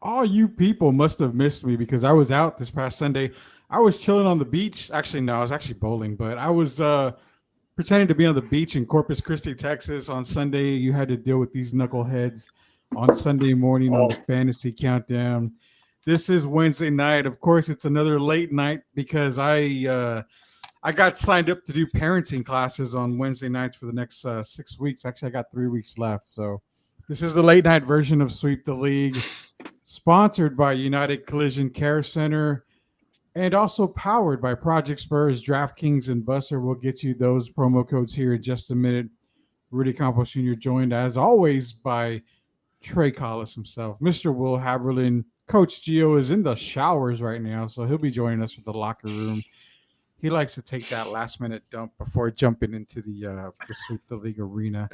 all you people must have missed me because I was out this past Sunday. I was chilling on the beach. Actually, no, I was actually bowling, but I was pretending to be on the beach in Corpus Christi, Texas on Sunday. You had to deal with these knuckleheads on Sunday morning on the Oh, fantasy countdown. This is Wednesday night. Of course, it's another late night because I got signed up to do parenting classes on Wednesday nights for the next 6 weeks. Actually, I got 3 weeks left. So this is the late night version of Sweep the League, sponsored by United Collision Care Center and also powered by Project Spurs, DraftKings, and Buster. We'll get you those promo codes here in just a minute. Rudy Campos Jr. joined, as always, by Trey Collis himself. Mr. Will Haberlin. Coach Gio is in the showers right now, so he'll be joining us for the locker room. He likes to take that last minute dump before jumping into the Sweep the League arena.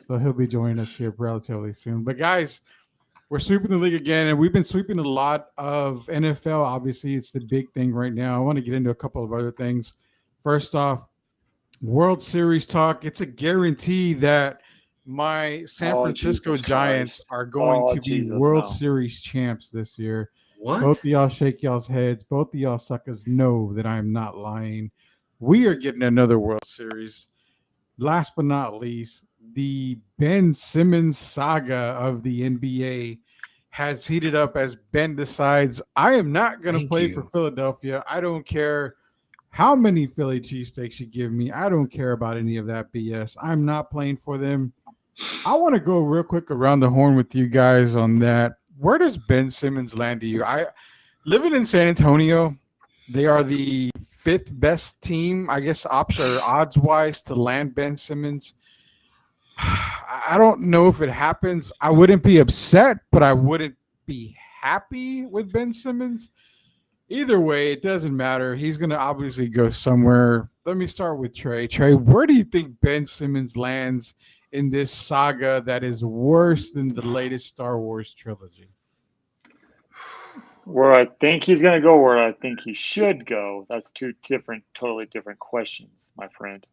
So he'll be joining us here relatively soon. But guys, we're sweeping the league again, and we've been sweeping a lot of NFL. Obviously, it's the big thing right now. I want to get into a couple of other things. First off, World Series talk. It's a guarantee that my San oh, Francisco Jesus Giants Christ. are going Oh, to be Jesus, World no. Series champs this year. Both What? of y'all shake y'all's heads. Both of y'all suckers know that I am not lying. We are getting another World Series. Last but not least, the Ben Simmons saga of the NBA has heated up as Ben decides I am not going to Thank play for you. Philadelphia. I don't care how many Philly cheesesteaks you give me. I don't care about any of that BS. I'm not playing for them. I want to go real quick around the horn with you guys on that. Where does Ben Simmons land to you? I living in San Antonio. They are the fifth best team, I guess, option or odds wise to land Ben Simmons. I don't know if it happens. I wouldn't be upset, but I wouldn't be happy with Ben Simmons. Either way, it doesn't matter. He's going to obviously go somewhere. Let me start with Trey. Trey, where do you think Ben Simmons lands in this saga that is worse than the latest Star Wars trilogy? Where I think he's going to go, where I think he should go, that's two different, totally different questions, my friend.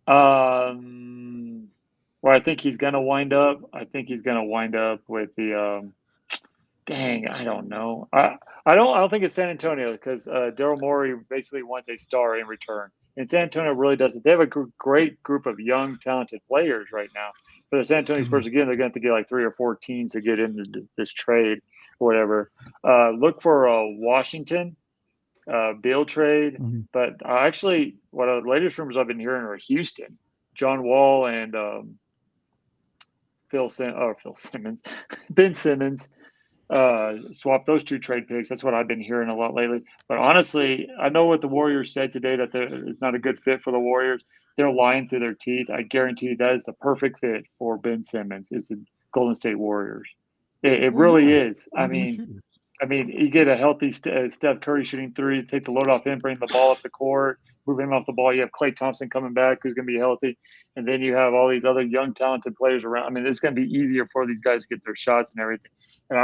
Um, where I think he's going to wind up, I think he's going to wind up with the, dang, I don't know. I don't think it's San Antonio because Daryl Morey basically wants a star in return. And San Antonio really doesn't. They have a great group of young, talented players right now. For the San Antonio Spurs, Mhm. again, they're going to have to get like 3 or 4 teams to get into this trade or whatever. Look for Washington, Bill trade. Mhm. But actually, what the latest rumors I've been hearing are Houston, John Wall and Phil Simmons, Ben Simmons, swap those two trade picks. That's what I've been hearing a lot lately. But honestly, I know what the Warriors said today that it's not a good fit for the Warriors. They're lying through their teeth. I guarantee you that is the perfect fit for Ben Simmons. Is the Golden State Warriors. It Well, yeah, really is. they need more shooters. I mean, you get a healthy Steph Curry shooting three, take the load off him, bring the ball up the court, move him off the ball. You have Klay Thompson coming back, who's going to be healthy, and then you have all these other young, talented players around. I mean, it's going to be easier for these guys to get their shots and everything. And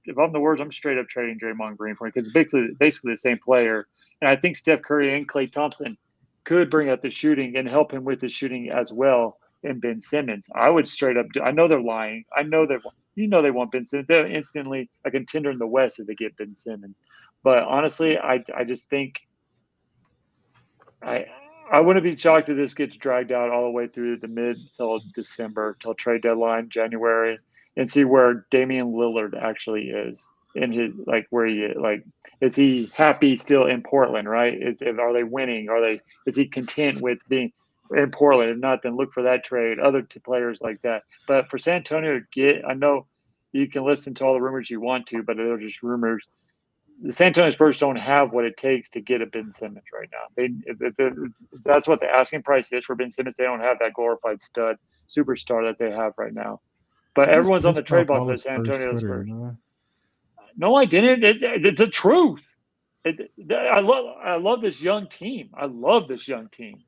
if I'm the Warriors, I'm straight up trading Draymond Green for him because it's basically the same player. And I think Steph Curry and Klay Thompson could bring out the shooting and help him with the shooting as well. And Ben Simmons, I would straight up. I know they're lying. I know they're they want Ben Simmons. They're instantly a contender in the West if they get Ben Simmons. But honestly, I just think I I wouldn't be shocked if this gets dragged out all the way through the mid till December, till trade deadline, January, and see where Damian Lillard actually is in his like where he like is he happy still in Portland, right? Are they winning? Is he content with being in Portland? If not, then look for that trade, other players like that. But for San Antonio to I know you can listen to all the rumors you want to, but they're just rumors. The San Antonio Spurs don't have what it takes to get a Ben Simmons right now. That's what the asking price is for Ben Simmons. They don't have that glorified stud superstar that they have right now. But You just everyone's on the pissed trade off block all for of the San Spurs Antonio Twitter, you Spurs. know No, I didn't. It's a truth. I love this young team. I love this young team,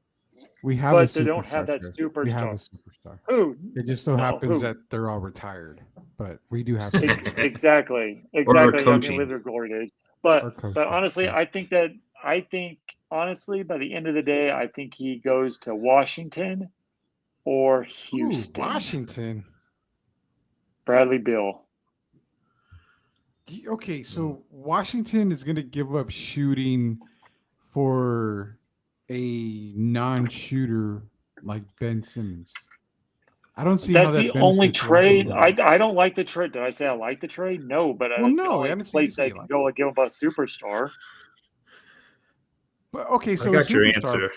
we have a but they don't have superstar, that Chris. We have a superstar. superstar. Who? It just so No, happens who? that they're all retired, but we do have superstars. Exactly, Or our exactly. I mean, live coaching. their glory days. Our But coaching. honestly, Yeah. I think honestly, by the end of the day, I think he goes to Washington or Ooh, Houston. Washington. Bradley Bill. Okay, so Washington is going to give up shooting for a non-shooter like Ben Simmons. I don't see how That's that the only benefits trade. Washington. I don't like the trade. Did I say I like the trade? No, but Well, it's the no, I only didn't say you place say they you can like go it. and give up a superstar. But okay, I so a got your superstar. answer.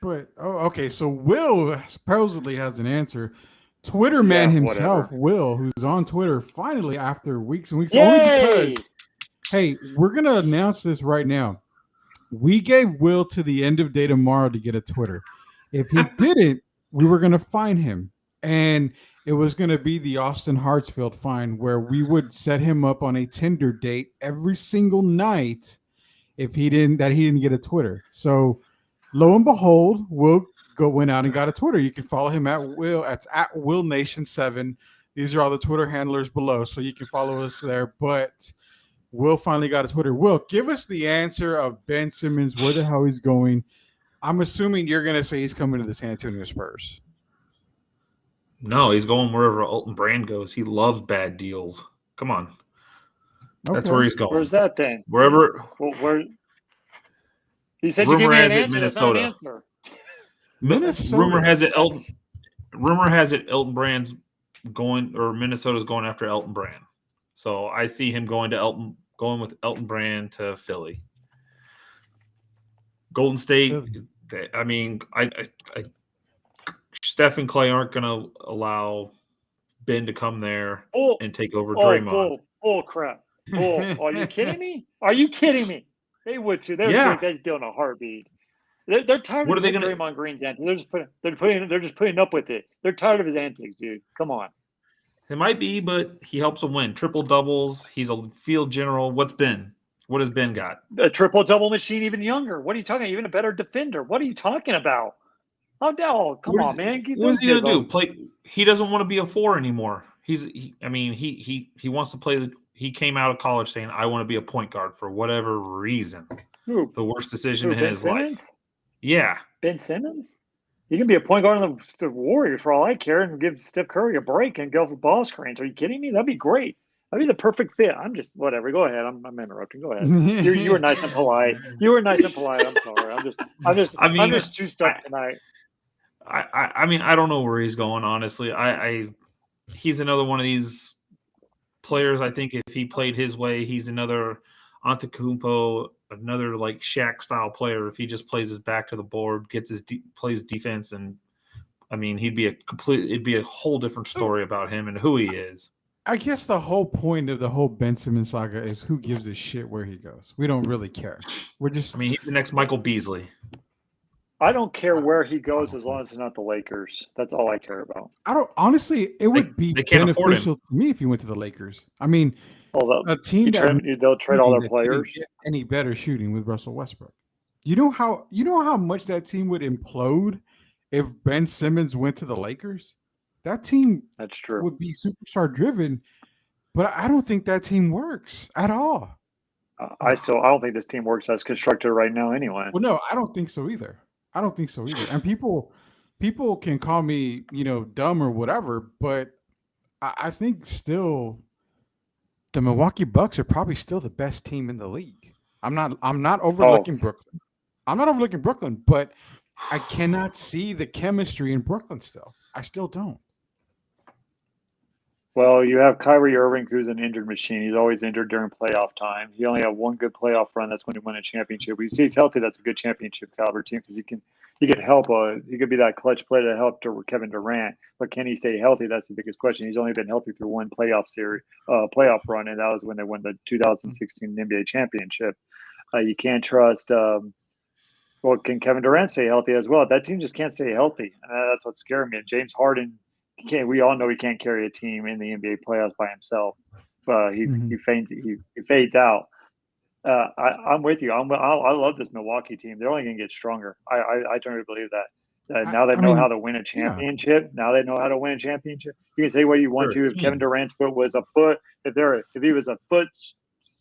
But okay, so Will supposedly has an answer. Twitter man Yeah, himself, whatever. Will, who's on Twitter, finally after weeks and weeks, only Yay! because hey, we're gonna announce this right now. We gave Will to the end of day tomorrow to get a Twitter. If he didn't, we were gonna fine him, and it was gonna be the Austin Hartsfield fine, where we would set him up on a Tinder date every single night if he didn't get a Twitter. So lo and behold, Will went out and got a Twitter. You can follow him at Will Nation 7. These are all the Twitter handlers below, so you can follow us there. But Will finally got a Twitter. Will, give us the answer of Ben Simmons, where the hell he's going. I'm assuming you're gonna say he's coming to the San Antonio Spurs. No, he's going wherever Elton Brand goes. He loves bad deals. Come on. That's where he's going. Where's that then? Wherever. Well, where? He said you give Rumor me an has it answer. That's not an Minnesota. answer. Minnesota. Rumor has it Elton Brand's going, or Minnesota's going after Elton Brand. So I see him going with Elton Brand to Philly. Golden State. I mean, Steph and Clay aren't going to allow Ben to come there and take over Draymond. Bull crap. Bull. Are you kidding me? Are you kidding me? They would too. They're doing a heartbeat. They're tired of Draymond Green's antics. They're just putting up with it. They're tired of his antics, dude. Come on. It might be, but he helps them win. Triple doubles. He's a field general. What has Ben got? A triple double machine, even younger. What are you talking about? Even a better defender. What are you talking about? Oh, come on, man. What is he gonna do? Play? He doesn't want to be a 4 anymore. He wants to play. He came out of college saying, "I want to be a point guard for whatever reason." Who? The worst decision in Ben his Simmons? life. Yeah, Ben Simmons. He can be a point guard on the Warriors for all I care, and give Steph Curry a break and go for ball screens. Are you kidding me? That'd be great. That'd be the perfect fit. I'm just whatever. Go ahead. I'm interrupting. Go ahead. You were nice and polite. I'm sorry. I'm just juiced up tonight. I mean, I don't know where he's going, honestly. He's another one of these players. I think if he played his way, he's another Antetokounmpo, another like Shaq style player. If he just plays his back to the board, plays defense, and I mean, it'd be a whole different story about him and who he is. I guess the whole point of the whole Ben Simmons saga is who gives a shit where he goes. We don't really care. He's the next Michael Beasley. I don't care where he goes as long as it's not the Lakers. That's all I care about. It would be beneficial to me if he went to the Lakers. I mean, a team they'll trade all their players. Get any better shooting with Russell Westbrook. You know how much that team would implode if Ben Simmons went to the Lakers? That team that's true would be superstar driven, but I don't think that team works at all. I don't think this team works as constructed right now anyway. Well, no, I don't think so either. And people can call me, dumb or whatever, but I think still the Milwaukee Bucks are probably still the best team in the league. I'm not overlooking Brooklyn. I'm not overlooking Brooklyn, but I cannot see the chemistry in Brooklyn still. I still don't. Well, you have Kyrie Irving, who's an injured machine. He's always injured during playoff time. He only had one good playoff run. That's when he won a championship. If he's healthy, that's a good championship caliber team because he can help. He could be that clutch player to help Kevin Durant. But can he stay healthy? That's the biggest question. He's only been healthy through one playoff run, and that was when they won the 2016 NBA championship. You can't trust. Can Kevin Durant stay healthy as well? That team just can't stay healthy. That's what's scaring me. And James Harden. We all know he can't carry a team in the NBA playoffs by himself. He fades out. I'm with you. I love this Milwaukee team. They're only going to get stronger. I truly believe that. Now they know how to win a championship. Yeah. Now they know how to win a championship. You can say what you want to. If Kevin Durant's foot was a foot, if he was a foot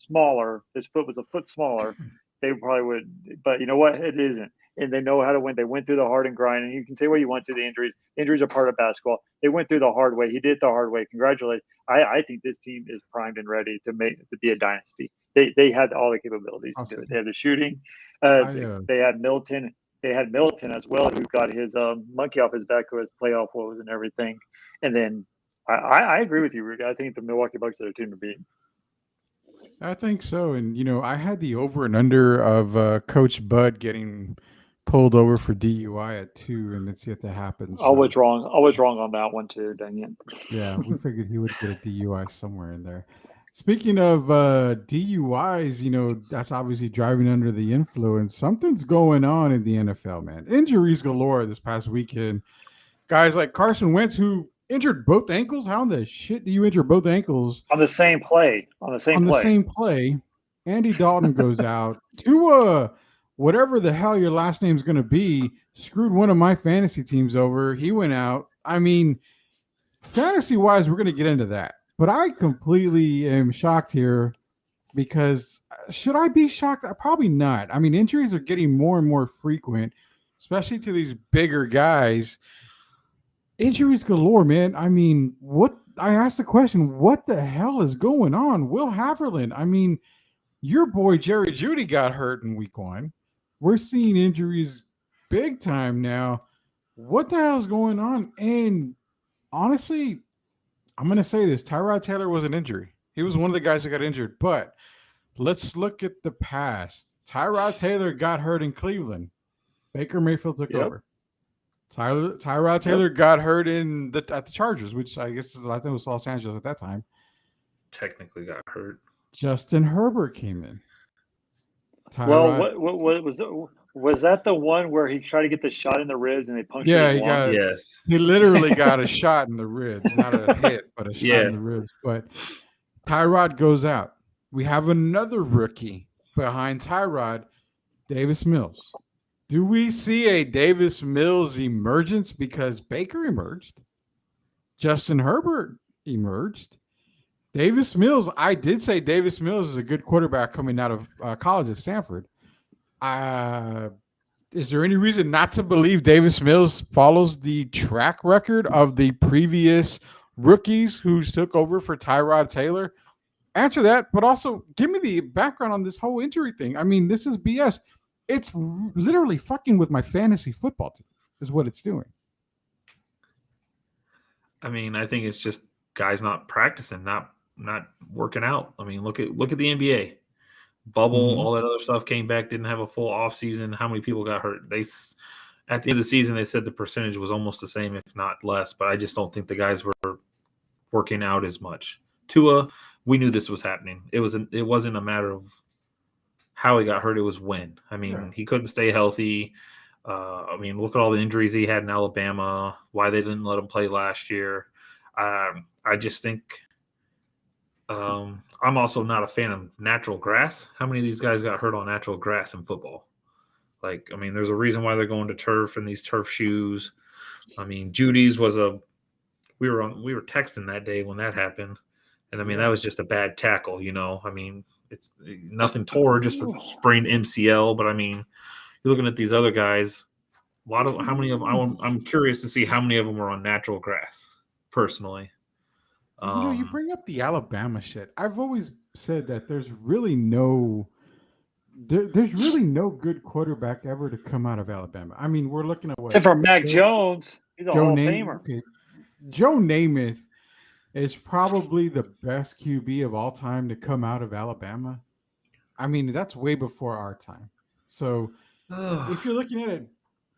smaller, his foot was a foot smaller, they probably would. But you know what? It isn't. and they know how to win. They went through the hard and grind, and you can say what you want to the injuries. Injuries are part of basketball. They went through the hard way. He did it the hard way. Congratulations. I think this team is primed and ready to be a dynasty. They had all the capabilities to do it. They had the shooting. They had Milton. They had Milton as well, who got his monkey off his back, who has playoff woes and everything. And then I agree with you, Rudy. I think the Milwaukee Bucks are the team to beat. I think so. And, I had the over and under of Coach Bud getting pulled over for DUI at 2, and it's yet to happen. So. I was wrong. I was wrong on that one too, dang it. Yeah, we figured he would get a DUI somewhere in there. Speaking of DUIs, that's obviously driving under the influence. Something's going on in the NFL, man. Injuries galore this past weekend. Guys like Carson Wentz, who injured both ankles. How in the shit do you injure both ankles? On the same play. The same play. Andy Dalton goes out. Tua, whatever the hell your last name's going to be, screwed one of my fantasy teams over. He went out. I mean, fantasy-wise, we're going to get into that. But I completely am shocked here because should I be shocked? Probably not. I mean, injuries are getting more and more frequent, especially to these bigger guys. Injuries galore, man. I mean, I asked the question, what the hell is going on? Will Haverland, I mean, your boy Jerry Jeudy got hurt in week 1. We're seeing injuries big time now. What the hell is going on? And honestly, I'm going to say this. Tyrod Taylor was an injury. He was one of the guys that got injured. But let's look at the past. Tyrod Taylor got hurt in Cleveland. Baker Mayfield took over. Tyrod Taylor got hurt at the Chargers, which I think was Los Angeles at that time. Technically got hurt. Justin Herbert came in. What was that the one where he tried to get the shot in the ribs and they punctured his lung? Yes. He literally got a shot in the ribs, not a hit, but a shot in the ribs. But Tyrod goes out. We have another rookie behind Tyrod, Davis Mills. Do we see a Davis Mills emergence because Baker emerged? Justin Herbert emerged. Davis Mills, I did say Davis Mills is a good quarterback coming out of college at Stanford. Is there any reason not to believe Davis Mills follows the track record of the previous rookies who took over for Tyrod Taylor? Answer that, but also give me the background on this whole injury thing. I mean, this is BS. It's literally fucking with my fantasy football team is what it's doing. I mean, I think it's just guys not practicing, not working out. I mean, look at the NBA. Bubble, all that other stuff came back, didn't have a full off season. How many people got hurt? At the end of the season, they said the percentage was almost the same, if not less, but I just don't think the guys were working out as much. Tua, we knew this was happening. It wasn't a matter of how he got hurt, it was when. I mean, he couldn't stay healthy. I mean, look at all the injuries he had in Alabama, why they didn't let him play last year. I just think I'm also not a fan of natural grass. How many of these guys got hurt on natural grass in football? Like, I mean, there's a reason why they're going to turf and these turf shoes. I mean, Judy's was we were texting that day when that happened. And I mean, that was just a bad tackle, I mean, it's nothing tore, just a sprained MCL. But I mean, you're looking at these other guys, how many of them, I'm curious to see how many of them were on natural grass personally. You bring up the Alabama shit. I've always said that there's really no good quarterback ever to come out of Alabama. I mean, we're looking at except for Mac Jones. He's a Hall of Famer. Okay. Joe Namath is probably the best QB of all time to come out of Alabama. I mean, that's way before our time. So if you're looking at it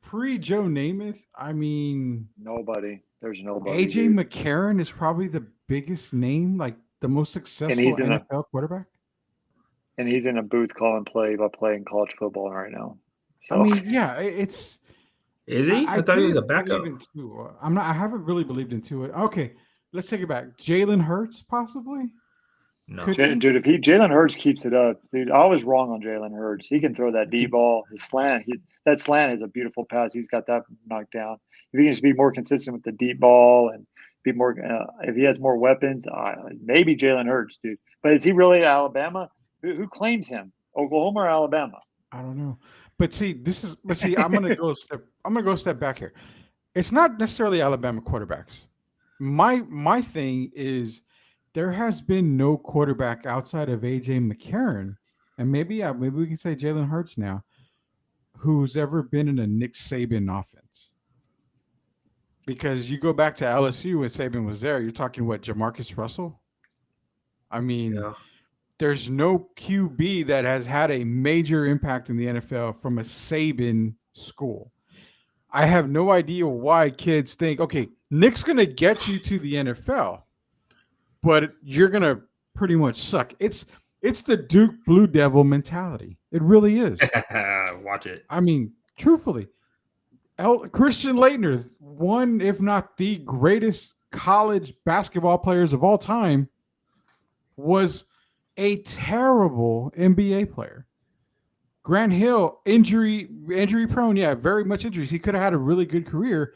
pre-Joe Namath, I mean... There's nobody. A.J. McCarron is probably the biggest name, like the most successful NFL quarterback. And he's in a booth calling play by playing college football right now. So. I mean, yeah, it's... Is he? I thought he was a backup. I haven't really believed in Tua. Okay, let's take it back. Jalen Hurts, possibly? No. Dude, if Jalen Hurts keeps it up, dude, I was wrong on Jalen Hurts. He can throw that D ball, his slant. That slant is a beautiful pass. He's got that knocked down. If he can just be more consistent with the deep ball and be more, if he has more weapons, maybe Jalen Hurts, dude. But is he really Alabama? Who claims him? Oklahoma or Alabama? I don't know. But see, I'm gonna go a step back here. It's not necessarily Alabama quarterbacks. My thing is there has been no quarterback outside of AJ McCarron, and maybe we can say Jalen Hurts now, who's ever been in a Nick Saban offense. Because you go back to LSU when Saban was there, you're talking what, Jamarcus Russell? I mean, Yeah. there's no QB that has had a major impact in the NFL from a Saban school. I have no idea why kids think, okay, Nick's going to get you to the NFL, but you're going to pretty much suck. It's the Duke Blue Devil mentality. It really is. Watch it. I mean, truthfully, Christian Laettner, one, if not the greatest college basketball players of all time, was a terrible NBA player. Grant Hill, injury prone, yeah, very much injuries. He could have had a really good career.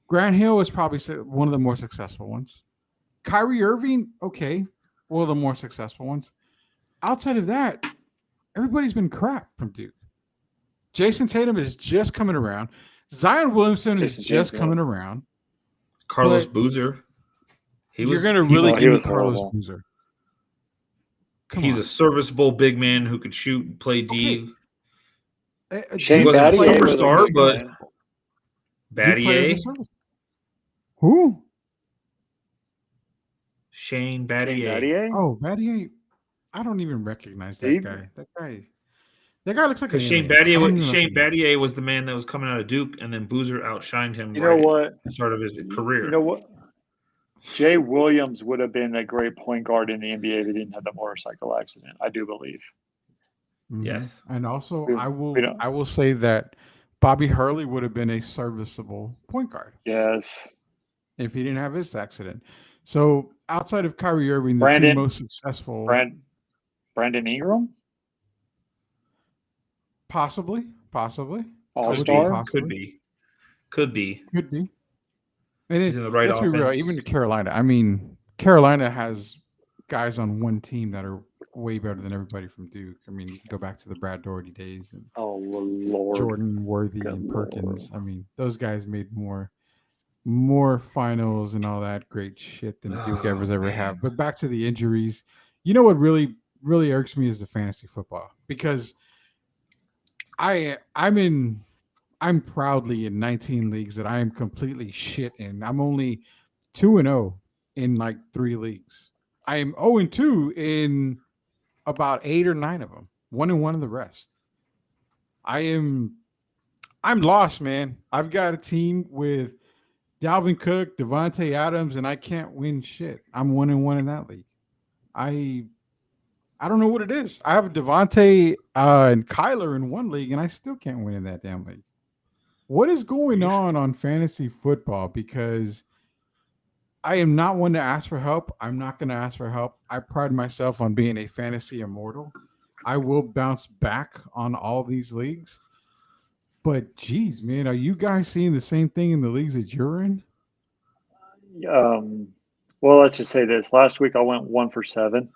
Grant Hill was probably one of the more successful ones. Kyrie Irving, okay, one of the more successful ones. Outside of that, everybody's been crap from Duke. Jason Tatum is just coming around. Zion Williamson is just coming around. Carlos Boozer. You're going to really give me Carlos Boozer. He's a serviceable big man who could shoot and play D. Shane he wasn't a Battier superstar, but Battier. Who? Shane Battier. Oh, Battier. I don't even recognize that guy. That guy looks like a Shane Battier was the man that was coming out of Duke, and then Boozer outshined him. You know what? At the start of his career. You know what? Jay Williams would have been a great point guard in the NBA if he didn't have the motorcycle accident. I do believe. Mm-hmm. Yes, and also I will say that Bobby Hurley would have been a serviceable point guard. Yes, if he didn't have his accident. So outside of Kyrie Irving, the two most successful, Brandon Ingram, possibly All-Star, could be. And he's in the right let's offense. Be real, even to Carolina. I mean, Carolina has guys on one team that are way better than everybody from Duke. I mean, you can go back to the Brad Daugherty days and Jordan Worthy and Perkins. I mean, those guys made more finals and all that great shit than Duke ever have. But back to the injuries. You know what really irks me is the fantasy football, because I'm proudly in 19 leagues that I am completely shit in. I'm only 2-0 in like 3 leagues. I am 0-2 in about 8 or 9 of them. 1-1 in the rest. I'm lost, man. I've got a team with Dalvin Cook, Devontae Adams, and I can't win shit. I'm 1-1 in that league. I don't know what it is. I have Devontae and Kyler in one league, and I still can't win in that damn league. What is going on fantasy football? Because I am not one to ask for help. I'm not going to ask for help. I pride myself on being a fantasy immortal. I will bounce back on all these leagues. But geez, man, are you guys seeing the same thing in the leagues that you're in? Well, let's just say this. Last week I went 1 for 7.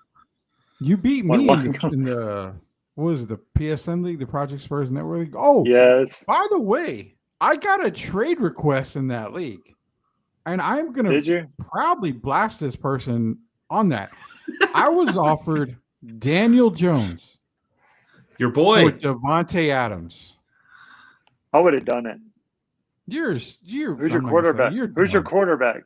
You beat me in the what was it, the PSN league, the Project Spurs Network League? Oh, yes. By the way, I got a trade request in that league, and I'm going to proudly blast this person on that. I was offered Daniel Jones. Your boy. With Devontae Adams. I would have done it. Who's your quarterback? Who's your quarterback?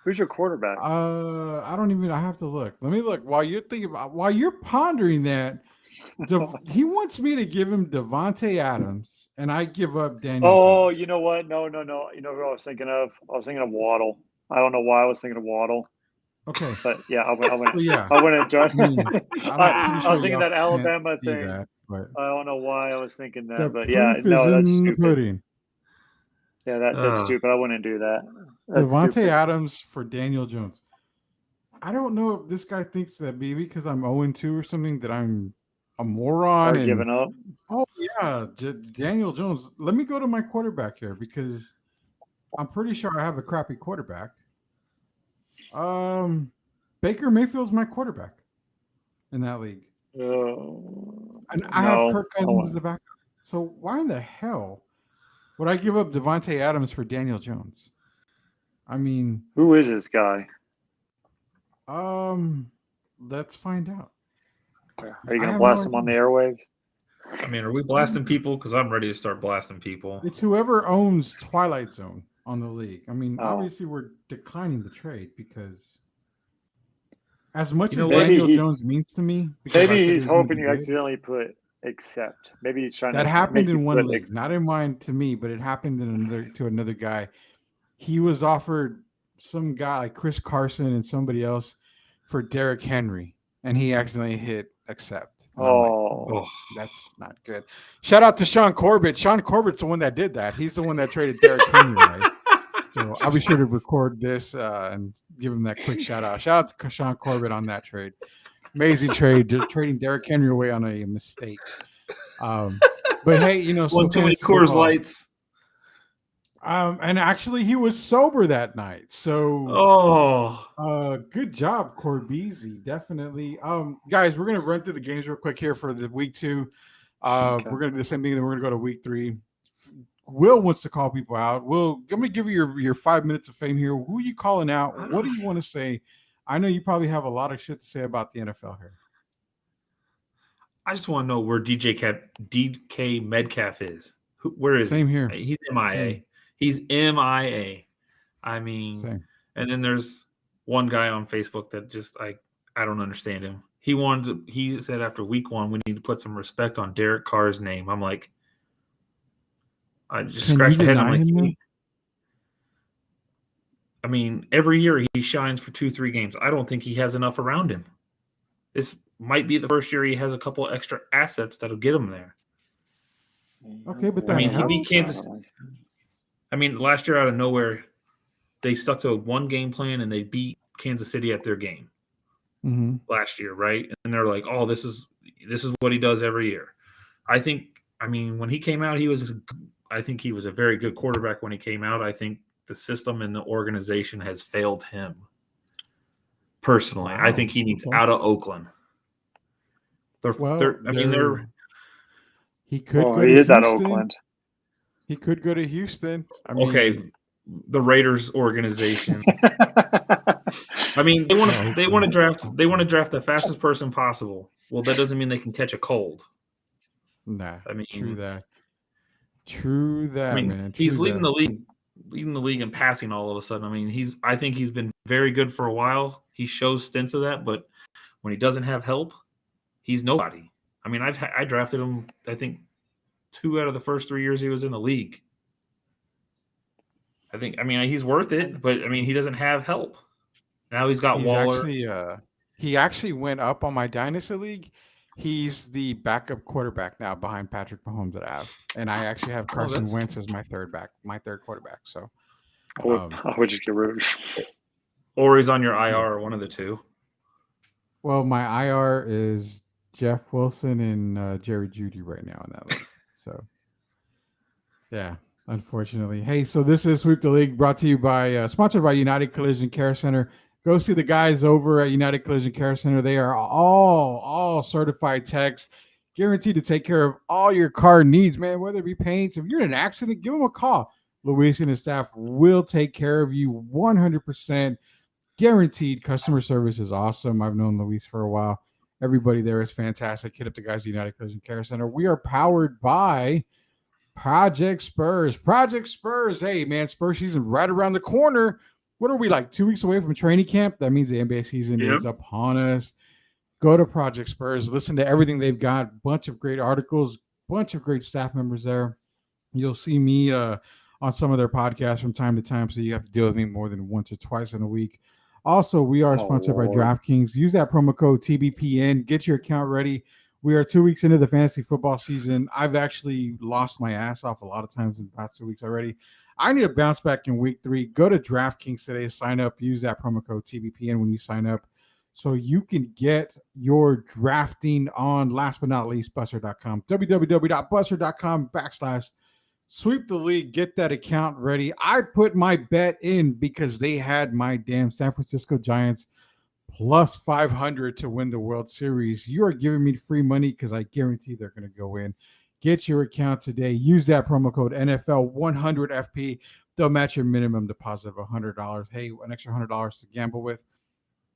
Who's your quarterback? I have to look. Let me look. While you're pondering that, he wants me to give him Devontae Adams, and I give up Daniel. Oh, Jones. You know what? No. You know who I was thinking of? I was thinking of Waddle. I don't know why I was thinking of Waddle. Okay. But yeah, I went. Yeah. I went and joined. I was thinking that Alabama thing. That, but I don't know why I was thinking that, but yeah, no, that's stupid. Yeah, that's stupid. I wouldn't do that. Devontae Adams for Daniel Jones. I don't know if this guy thinks that maybe because I'm 0-2 or something that I'm a moron and giving up. Oh yeah, Daniel Jones. Let me go to my quarterback here because I'm pretty sure I have a crappy quarterback. Baker Mayfield's my quarterback in that league. And I have Kirk Cousins as a backup. So why in the hell would I give up Devontae Adams for Daniel Jones? I mean, Who is this guy? let's find out. Are you I going to have blast no him on the idea. airwaves? I mean, are we blasting people? Because I'm ready to start blasting people. It's whoever owns Twilight Zone on the league. I mean, Oh. obviously we're declining the trade because as much You know as what? Daniel Maybe he's- Jones means to me, because I Maybe said he he's was gonna hoping be you good, accidentally put accept. Maybe he's trying that to happened make you in one put league, not in mine to me, but it happened in another guy. He was offered some guy like Chris Carson and somebody else for Derrick Henry, and he accidentally hit accept. And I'm like, Oh, that's not good. Shout out to Sean Corbett. Sean Corbett's the one that did that. He's the one that traded Derrick Henry away. So I'll be sure to record this and give him that quick shout out. Shout out to Sean Corbett on that trade. Amazing trade, just trading Derrick Henry away on a mistake. But hey, you know, One too many fantasy Coors football. Lights. And actually, he was sober that night. So, Oh, good job, Corbisi. Definitely. Guys, we're gonna run through the games real quick here for the week 2. Okay. We're gonna do the same thing. Then we're gonna go to week 3. Will wants to call people out. Will, let me give you your 5 minutes of fame here. Who are you calling out? What do you want to say? I know you probably have a lot of shit to say about the NFL here. I just want to know where DK Metcalf is. Where is Same here. he? He's MIA. Same. He's MIA. I mean, Same. and then there's one guy on Facebook that just I don't understand him. He said after week 1 we need to put some respect on Derek Carr's name. I'm like, I just Can scratched you my head. I'm deny like, him, though? I mean, every year he shines for 2-3 games. I don't think he has enough around him. This might be the first year he has a couple extra assets that'll get him there. Okay, but I mean, that he beat helps. Kansas. I mean, last year out of nowhere, they stuck to a 1 game plan and they beat Kansas City at their game last year, right? And they're like, "Oh, this is what he does every year." I mean, when he came out, I think he was a very good quarterback when he came out. I think the system and the organization has failed him. Personally, I think he needs out of Oakland. He could. Oh, go he to is out of Houston. Oakland. He could go to Houston. I mean, Okay, the Raiders organization. I mean, they want to draft the fastest person possible. Well, that doesn't mean they can catch a cold. Nah, I mean, true that, I mean, man. he's leading the league in passing all of a sudden. I mean, I think he's been very good for a while. He shows stints of that, but when he doesn't have help, he's nobody. I mean, I drafted him, I think, 2 out of the first 3 years he was in the league. I mean, he's worth it, but I mean, he doesn't have help. Now he's got Waller. He actually went up on my Dynasty League. He's the backup quarterback now behind Patrick Mahomes that I have. And I actually have Carson Wentz as my third quarterback. So I would just get rid of him. Or he's on your IR, one of the two. Well, my IR is Jeff Wilson and Jerry Jeudy right now in that league. So, yeah, unfortunately. Hey, so this is Sweep the League brought to you by, sponsored by United Collision Care Center. Go see the guys over at United Collision Care Center. They are all certified techs, guaranteed to take care of all your car needs, man, whether it be paints. If you're in an accident, give them a call. Luis and his staff will take care of you 100%. Guaranteed. Customer service is awesome. I've known Luis for a while. Everybody there is fantastic. Hit up the guys at United Collision Care Center. We are powered by Project Spurs. Project Spurs. Hey, man, Spurs season right around the corner. What are we, like 2 weeks away from training camp? That means the NBA season is upon us. Go to Project Spurs. Listen to everything they've got. Bunch of great articles. Bunch of great staff members there. You'll see me on some of their podcasts from time to time, so you have to deal with me more than once or twice in a week. Also, we are sponsored by DraftKings. Use that promo code TBPN. Get your account ready. We are 2 weeks into the fantasy football season. I've actually lost my ass off a lot of times in the past 2 weeks already. I need a bounce back in week 3. Go to DraftKings today. Sign up. Use that promo code TBPN when you sign up so you can get your drafting on, last but not least, Buster.com. www.buster.com/Sweep the League. Get that account ready. I put my bet in because they had my damn San Francisco Giants plus 500 to win the World Series. You are giving me free money because I guarantee they're going to go in. Get your account today. Use that promo code NFL100FP. They'll match your minimum deposit of $100. Hey, an extra $100 to gamble with.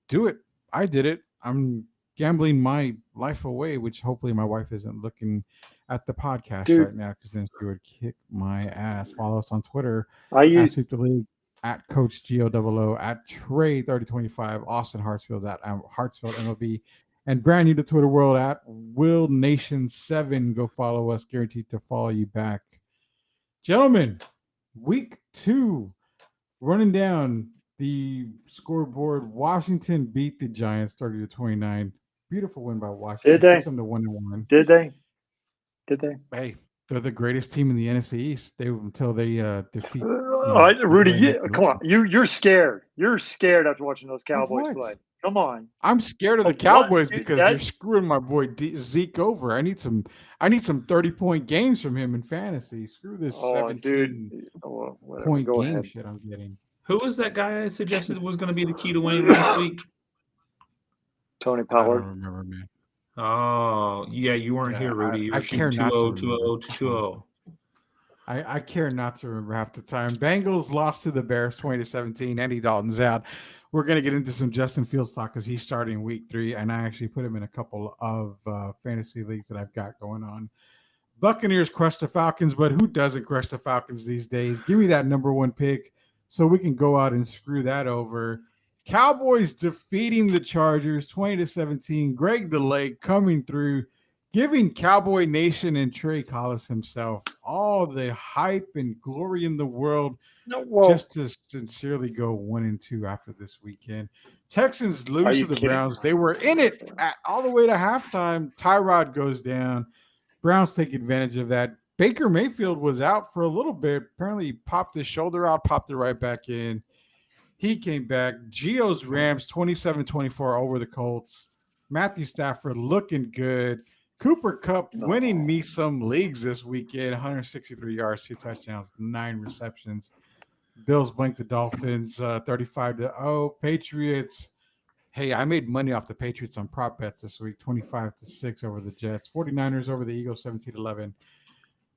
Do it. I did it. I'm gambling my life away, which hopefully my wife isn't looking at the podcast right now because then she would kick my ass. Follow us on Twitter I at use Super League, at Coach GOOO, at Trey3025, Austin Hartsfield, at Hartsfield MLB, and brand new to Twitter world at Will Nation 7. Go follow us, guaranteed to follow you back. Gentlemen, week 2, running down the scoreboard. Washington beat the Giants 30-29. Beautiful win by Washington. Did they? Puts them to 1-1. Did they? Hey, they're the greatest team in the NFC East. Until they defeat. Rudy, come on. You're scared. You're scared after watching those Cowboys play. Come on. I'm scared of the Cowboys because they're screwing my boy Zeke over. I need some 30-point games from him in fantasy. Screw this 17-point game shit I'm getting. Who was that guy I suggested was going to be the key to winning last week? Tony Pollard. I don't remember, man. Oh, yeah, you weren't here, Rudy. You were shooting 2-0. I care not to remember half the time. Bengals lost to the Bears 20-17. Andy Dalton's out. We're going to get into some Justin Fields talk because he's starting week 3, and I actually put him in a couple of fantasy leagues that I've got going on. Buccaneers crush the Falcons, but who doesn't crush the Falcons these days? Give me that number 1 pick so we can go out and screw that over. Cowboys defeating the Chargers 20-17. Greg DeLay coming through, giving Cowboy Nation and Trey Collis himself all the hype and glory in the world just to sincerely go 1-2 after this weekend. Texans lose to the Browns. They were in it all the way to halftime. Tyrod goes down. Browns take advantage of that. Baker Mayfield was out for a little bit. Apparently he popped his shoulder out, popped it right back in. He came back. Gio's Rams 27-24 over the Colts. Matthew Stafford looking good. Cooper Kupp winning me some leagues this weekend. 163 yards, 2 touchdowns, 9 receptions. Bills blank the Dolphins 35-0. Patriots. Hey, I made money off the Patriots on prop bets this week. 25-6 over the Jets. 49ers over the Eagles 17-11.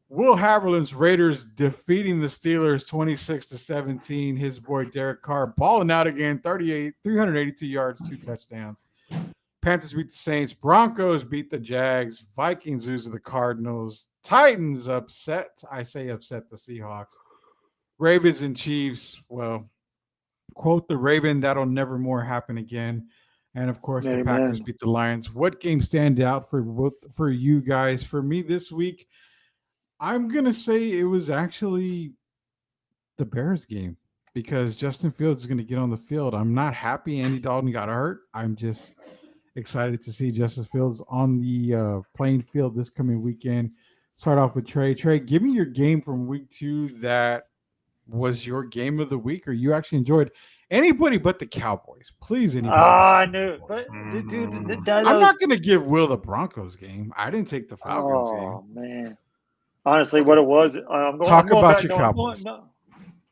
Will Haverland's Raiders defeating the Steelers 26-17. His boy Derek Carr balling out again, 382 yards, 2 touchdowns. Panthers beat the Saints. Broncos beat the Jags. Vikings lose to the Cardinals. Titans upset. I say upset the Seahawks. Ravens and Chiefs. Well, quote the Raven, that'll never more happen again. And of course, the Packers beat the Lions. What game stand out for you guys? For me this week, I'm going to say it was actually the Bears game because Justin Fields is going to get on the field. I'm not happy Andy Dalton got hurt. I'm just excited to see Justin Fields on the playing field this coming weekend. Start off with Trey. Trey, give me your game from week 2 that was your game of the week or you actually enjoyed. Anybody but the Cowboys. Please, anybody. I knew. But, dude, I'm not going to give Will the Broncos game. I didn't take the Falcons game. Oh, man. Honestly, what it was, talk about your Cowboys.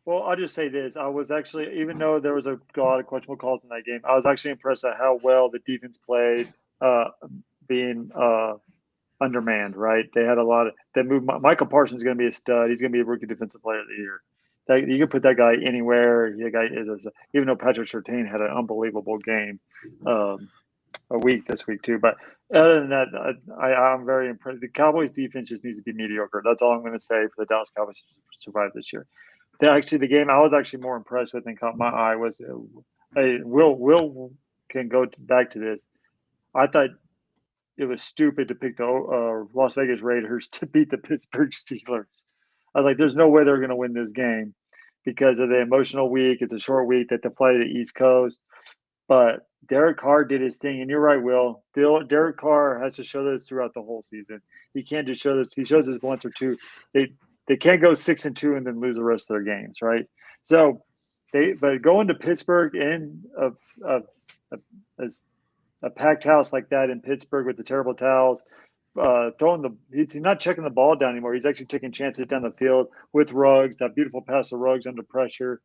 Well, I'll just say this. I was actually, even though there was a lot of questionable calls in that game, I was actually impressed at how well the defense played, being undermanned, right? They had a lot of – they moved – Michael Parsons is going to be a stud. He's going to be a rookie defensive player of the year. You can put that guy anywhere. The guy is even though Patrick Surtain had an unbelievable game this week too. But other than that, I'm very impressed. The Cowboys defense just needs to be mediocre. That's all I'm going to say for the Dallas Cowboys to survive this year. The game I was actually more impressed with and caught my eye was Will can go back to this. I thought it was stupid to pick the Las Vegas Raiders to beat the Pittsburgh Steelers. I was like, there's no way they're going to win this game because of the emotional week. It's a short week that they play the East Coast. But Derek Carr did his thing. And you're right, Will. Derek Carr has to show this throughout the whole season. He can't just show this. He shows this once or two. They can't go 6-2 and then lose the rest of their games, right? So, but going to Pittsburgh in a packed house like that in Pittsburgh with the terrible towels, he's not checking the ball down anymore. He's actually taking chances down the field with Ruggs, that beautiful pass to Ruggs under pressure.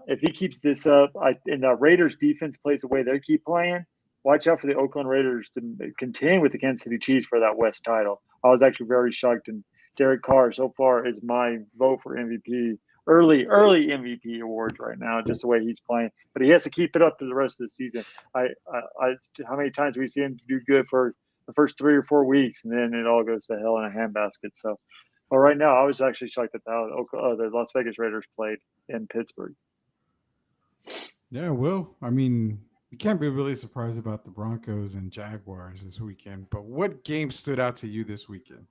If he keeps this up, and the Raiders defense plays the way they keep playing, watch out for the Oakland Raiders to contend with the Kansas City Chiefs for that West title. I was actually very shocked. And Derek Carr so far is my vote for MVP. Early MVP awards right now, just the way he's playing. But he has to keep it up through the rest of the season. How many times we see him do good for the first 3 or 4 weeks, and then it all goes to hell in a handbasket. So, but right now, I was actually shocked at how the Las Vegas Raiders played in Pittsburgh. Yeah, well, I mean, you can't be really surprised about the Broncos and Jaguars this weekend. But what game stood out to you this weekend?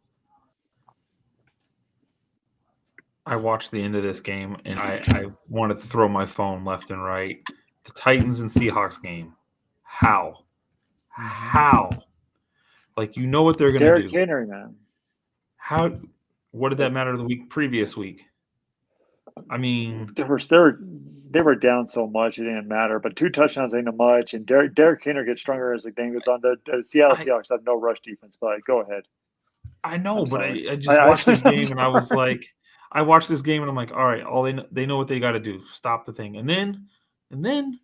I watched the end of this game, and I wanted to throw my phone left and right. The Titans and Seahawks game. How? Like, you know what they're going to do. Derrick Henry, man. How? What did that matter the previous week? I mean, they were down so much it didn't matter. But 2 touchdowns ain't much, and Derrick Henry gets stronger as the game goes on. The Seattle Seahawks have no rush defense, but go ahead. I know, but I just watched this game and I was like, I watched this game and I'm like, all right, they know what they got to do, stop the thing, and then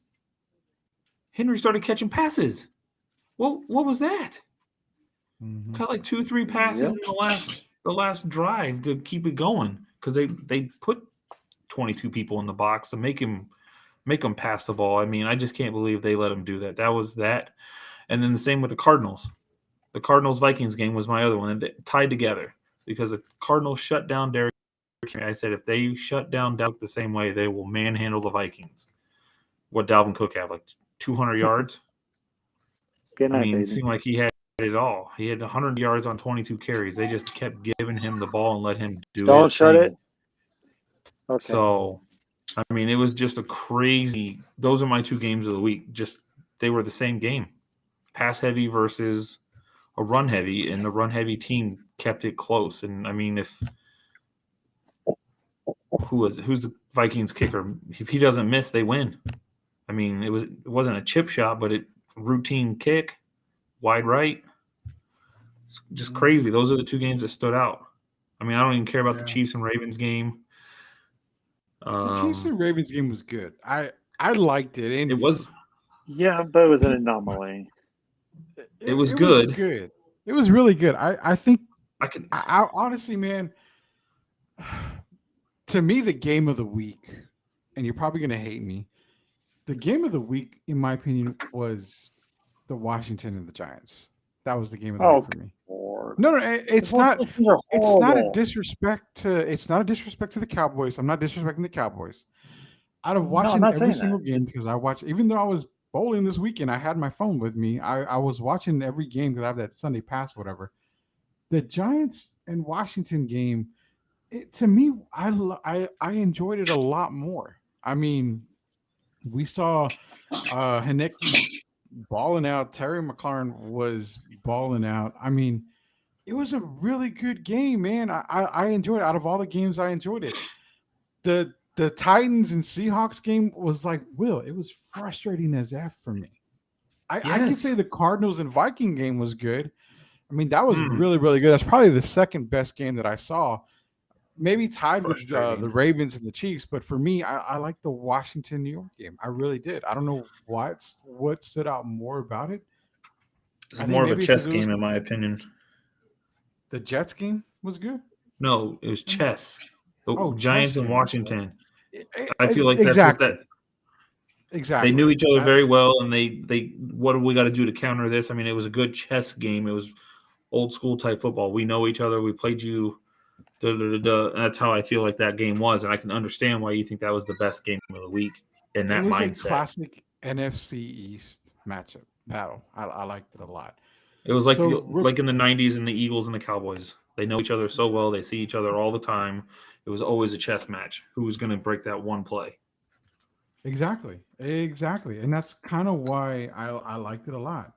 Henry started catching passes. Well, what was that? Mm-hmm. Got like 2-3 passes in the last drive to keep it going because they put 22 people in the box to make him pass the ball. I mean, I just can't believe they let him do that. That was that, and then the same with the Cardinals. The Cardinals-Vikings game was my other one, and they tied together because the Cardinals shut down Derrick Henry. I said if they shut down Dalvin Cook the same way, they will manhandle the Vikings. What Dalvin Cook have, like 200 yards? Good night, it seemed like he had it all. He had 100 yards on 22 carries. They just kept giving him the ball and let him do Don't his shut thing. it. Okay. So, I mean, it was just a crazy – those are my 2 games of the week. Just they were the same game. Pass-heavy versus a run-heavy, and the run-heavy team kept it close. And, I mean, who's the Vikings kicker? If he doesn't miss, they win. I mean, it wasn't a chip shot, but routine kick, wide right. It's just crazy. Those are the 2 games that stood out. I mean, I don't even care about the Chiefs and Ravens game. The Chiefs and Ravens game was good. I liked it. And it was. Yeah, but it was an anomaly. It was good. Was good. It was really good. I think I honestly, man, to me, the game of the week, and you're probably going to hate me, the game of the week, in my opinion, was the Washington and the Giants. That was the game of the week for me. No, it's not. It's not a disrespect to. It's not a disrespect to the Cowboys. I'm not disrespecting the Cowboys. Out of watching every single game, because I watched, even though I was bowling this weekend, I had my phone with me. I was watching every game because I have that Sunday pass, whatever. The Giants and Washington game, to me, I enjoyed it a lot more. I mean, we saw Heineke balling out. Terry McLaurin was balling out. I mean, it was a really good game, man. I enjoyed it. Out of all the games, I enjoyed it. The Titans and Seahawks game was like, it was frustrating as F for me. I can say the Cardinals and Viking game was good. I mean, that was really, really good. That's probably the second best game that I saw. Maybe tied with the Ravens and the Chiefs, but for me, I like the Washington New York game. I really did. I don't know what stood out more about it. It's more of a chess game, in my opinion. The Jets game was good. No, it was chess. The chess Giants and game. Washington. I feel like that's what that. Exactly. They knew each other very well, and they what do we got to do to counter this? I mean, it was a good chess game. It was old school type football. We know each other. We played you. And that's how I feel like that game was, and I can understand why you think that was the best game of the week in that mindset. It was a classic NFC East matchup battle. I liked it a lot. It was like like in the 90s and the Eagles and the Cowboys. They know each other so well. They see each other all the time. It was always a chess match. Who was going to break that one play? Exactly. And that's kind of why I liked it a lot.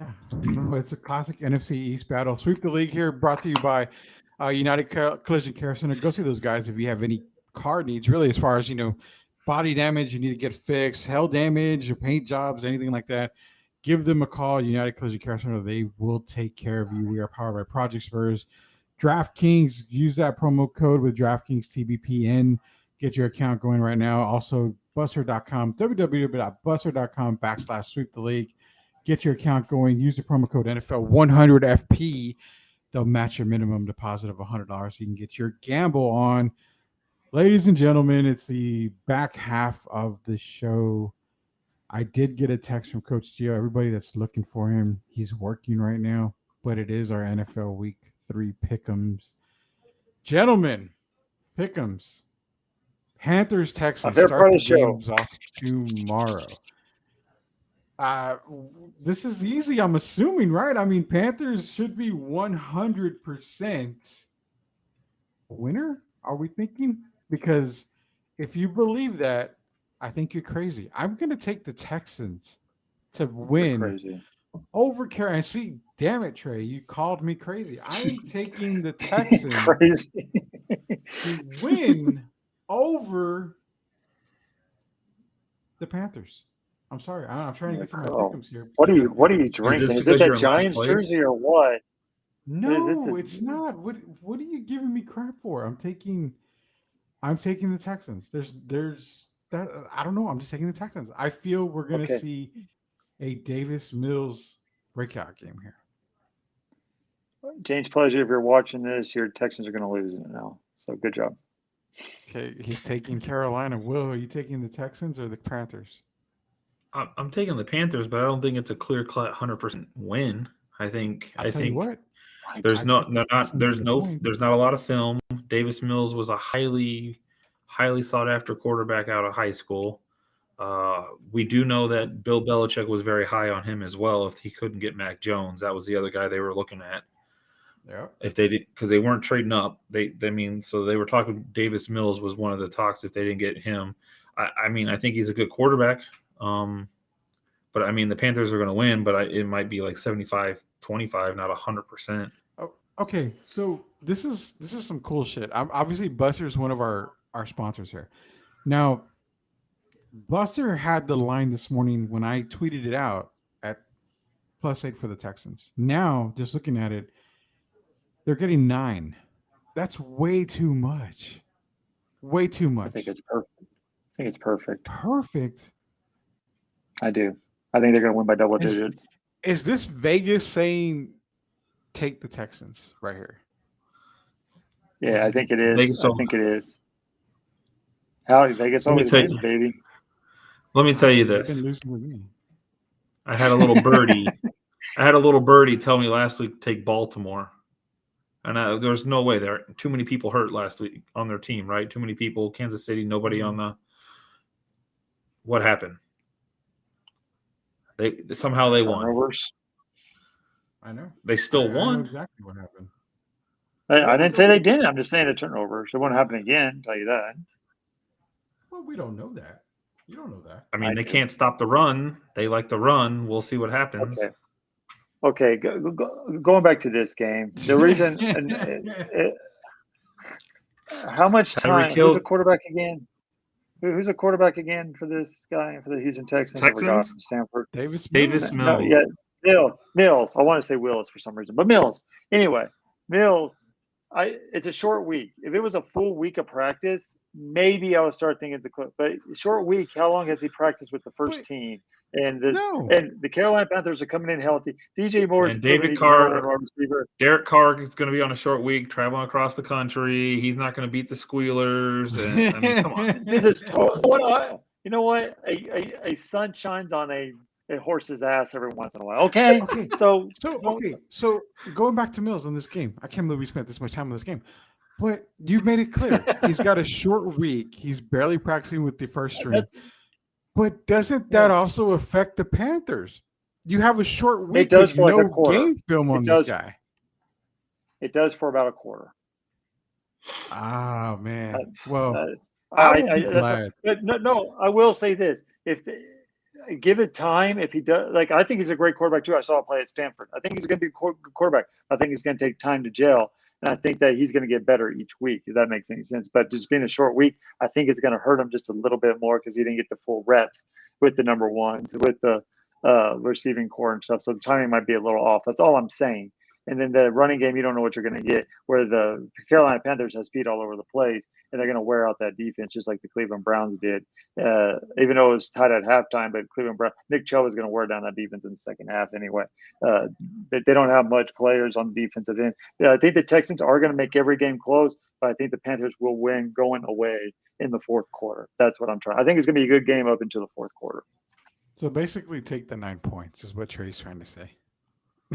It's a classic NFC East battle. Sweep the League here, brought to you by United Collision Care Center. Go see those guys if you have any car needs, really, as far as, body damage you need to get fixed, hail damage or paint jobs, anything like that. Give them a call, United Collision Care Center. They will take care of you. We are powered by Project Spurs. DraftKings, use that promo code with DraftKings TBPN. Get your account going right now. Also, Busser.com, www.busser.com/sweep the league. get your account going. Use the promo code NFL100FP. They'll match your minimum deposit of $100 so you can get your gamble on. Ladies and gentlemen, it's the back half of the show. I did get a text from Coach Gio. Everybody that's looking for him, he's working right now, but it is our NFL Week 3 pick'ems. Gentlemen, pick'ems. Panthers, Texans favorite start part the of the show. games off tomorrow. This is easy, I'm assuming, right? I mean, Panthers should be 100% winner, are we thinking? Because if you believe that, I think you're crazy. I'm going to take the Texans to You're win crazy. over Carolina. See, damn it, Trey, you called me crazy. I am taking the Texans Crazy. to win over the Panthers. I'm sorry. I'm trying to get to my Oh. pick'ems here. What are you drinking? this Is it because that you're in last Giants place? jersey or what? No, this- it's not. What are you giving me crap for? I'm taking the Texans. There's that I don't know. I'm just taking the Texans. I feel we're gonna Okay. see a Davis Mills breakout game here. James Pleasure, if you're watching this, your Texans are going to lose it now. So good job. Okay, he's taking Carolina. Will, are you taking the Texans or the Panthers? I'm taking the Panthers, but I don't think it's a clear-cut 100% win. I think I'll tell you what. there's I no took the they're not Texans there's in the no coin. there's not a lot of film. Davis Mills was a highly sought after quarterback out of high school. We do know that Bill Belichick was very high on him as well. If he couldn't get Mac Jones, that was the other guy they were looking at. Yeah. If they did, because they weren't trading up, so they were talking. Davis Mills was one of the talks if they didn't get him. I mean, I think he's a good quarterback. But I mean, the Panthers are going to win, but it might be like 75-25, not 100%. Oh, okay, so this is some cool shit. Obviously Buster's one of our sponsors here. Now, Buster had the line this morning when I tweeted it out at +8 for the Texans. Now, just looking at it, they're getting 9. That's way too much. Way too much. I think it's perfect. Perfect. I do. I think they're going to win by double Is- digits. Is this Vegas saying take the Texans right here? Yeah, I think it is. Vegas I think it is. How Vegas Let me always tell wins, you- baby. Let me tell you They've this. been losing with me. I had a little birdie. Tell me last week to take Baltimore. And there's no way there. Too many people hurt last week on their team, right? Too many people. Kansas City, nobody on the. What happened? They won. Turnovers. I know. They still I know won. exactly what happened. I didn't say they didn't. I'm just saying the turnovers. It won't happen again. I'll tell you that. Well, we don't know that. You don't know that. I mean, I they do. can't stop the run. They like to run. We'll see what happens. Okay. Going back to this game, the reason. How much Tyreek time? Hill- Who's a quarterback again? Who's a quarterback again for this guy for the Houston Texans? I forgot Texans? from Stanford. Davis No, Mills. yeah, Mills. I want to say Willis for some reason, but Mills. Anyway, Mills. It's a short week. If it was a full week of practice, maybe I would start thinking the clip. But short week, how long has he practiced with the first But- team? And No. the Carolina Panthers are coming in healthy. DJ Moore's And David proven he's a Carr- number one wide receiver. Derek Carr is going to be on a short week, traveling across the country. He's not going to beat the Squealers. And, I mean, come on. This is you know what? A sun shines on a horse's ass every once in a while. Okay, Okay. so So going back to Mills in this game, I can't believe we spent this much time on this game. But you've made it clear he's got a short week. He's barely practicing with the first string. that's, But doesn't that also affect the Panthers? You have a short week does with for like no a quarter. game film on It this does. guy. it does for about a quarter. Ah, man. Well, Uh, I will be that's glad. But no, I will say this: give it time, if he does, like I think he's a great quarterback too. I saw him play at Stanford. I think he's going to be a good quarterback. I think he's going to take time to gel, and I think that he's going to get better each week. If that makes any sense. But just being a short week, I think it's going to hurt him just a little bit more because he didn't get the full reps with the number ones, with the receiving core and stuff. So the timing might be a little off. That's all I'm saying. And then the running game, you don't know what you're going to get. Where the Carolina Panthers have speed all over the place, and they're going to wear out that defense just like the Cleveland Browns did. Even though it was tied at halftime, but Nick Chubb is going to wear down that defense in the second half anyway. They don't have much players on the defensive end. I think the Texans are going to make every game close, but I think the Panthers will win going away in the fourth quarter. That's what I'm trying. I think it's going to be a good game up until the fourth quarter. So basically, take the 9 points is what Trey's trying to say.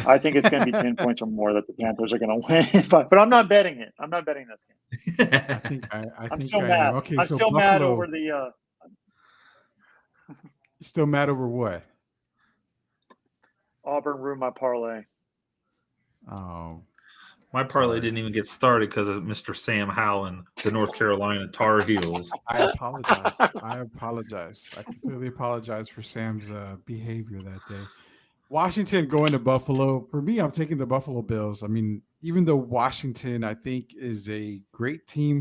I think it's going to be 10 points or more that the Panthers are going to win, but I'm not betting it. I'm not betting this game. I'm still mad. am. Okay, I'm so still Buffalo, mad over the. Still mad over what? Auburn ruined my parlay. Oh, My parlay didn't even get started because of Mr. Sam Howell and the North Carolina Tar Heels. I apologize. I completely apologize for Sam's behavior that day. Washington going to Buffalo. For me, I'm taking the Buffalo Bills. I mean, even though Washington, I think, is a great team,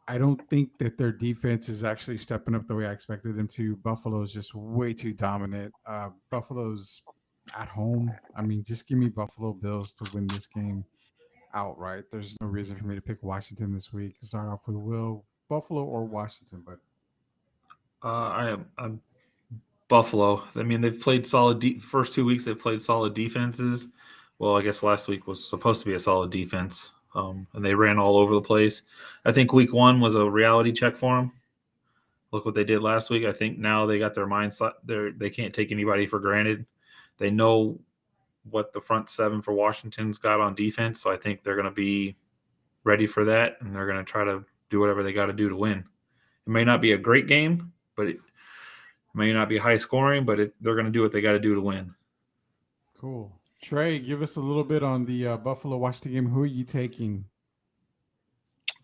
I don't think that their defense is actually stepping up the way I expected them to. Buffalo is just way too dominant. Buffalo's at home. I mean, just give me Buffalo Bills to win this game outright. There's no reason for me to pick Washington this week. Start off with Will, Buffalo or Washington, but I'm Buffalo. I mean, they've played solid. First 2 weeks, they've played solid defenses. Well, I guess last week was supposed to be a solid defense, and they ran all over the place. I think week 1 was a reality check for them. Look what they did last week. I think now they got their mindset. They can't take anybody for granted. They know what the front seven for Washington's got on defense, so I think they're going to be ready for that, and they're going to try to do whatever they got to do to win. It may not be a great game, but it may not be high scoring, but they're going to do what they got to do to win. cool. Trey, give us a little bit on the Buffalo Washington game. Who are you taking?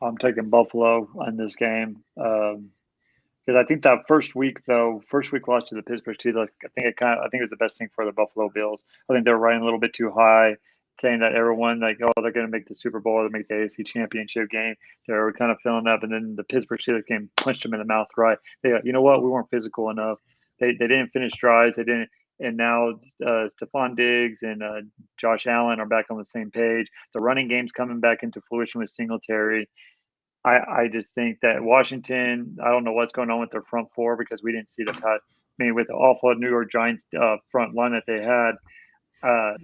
I'm taking Buffalo on this game because I think that first week loss to the Pittsburgh Steelers. I think it was the best thing for the Buffalo Bills. I think they're riding a little bit too high, saying that everyone they're going to make the Super Bowl, they make the AFC Championship game. They were kind of feeling that, and then the Pittsburgh Steelers game punched them in the mouth. Right? You know what? We weren't physical enough. They didn't finish drives. They didn't. And now Stephon Diggs and Josh Allen are back on the same page. The running game's coming back into fruition with Singletary. I just think that Washington, I don't know what's going on with their front four because we didn't see the cut. I mean, with the awful New York Giants front line that they had,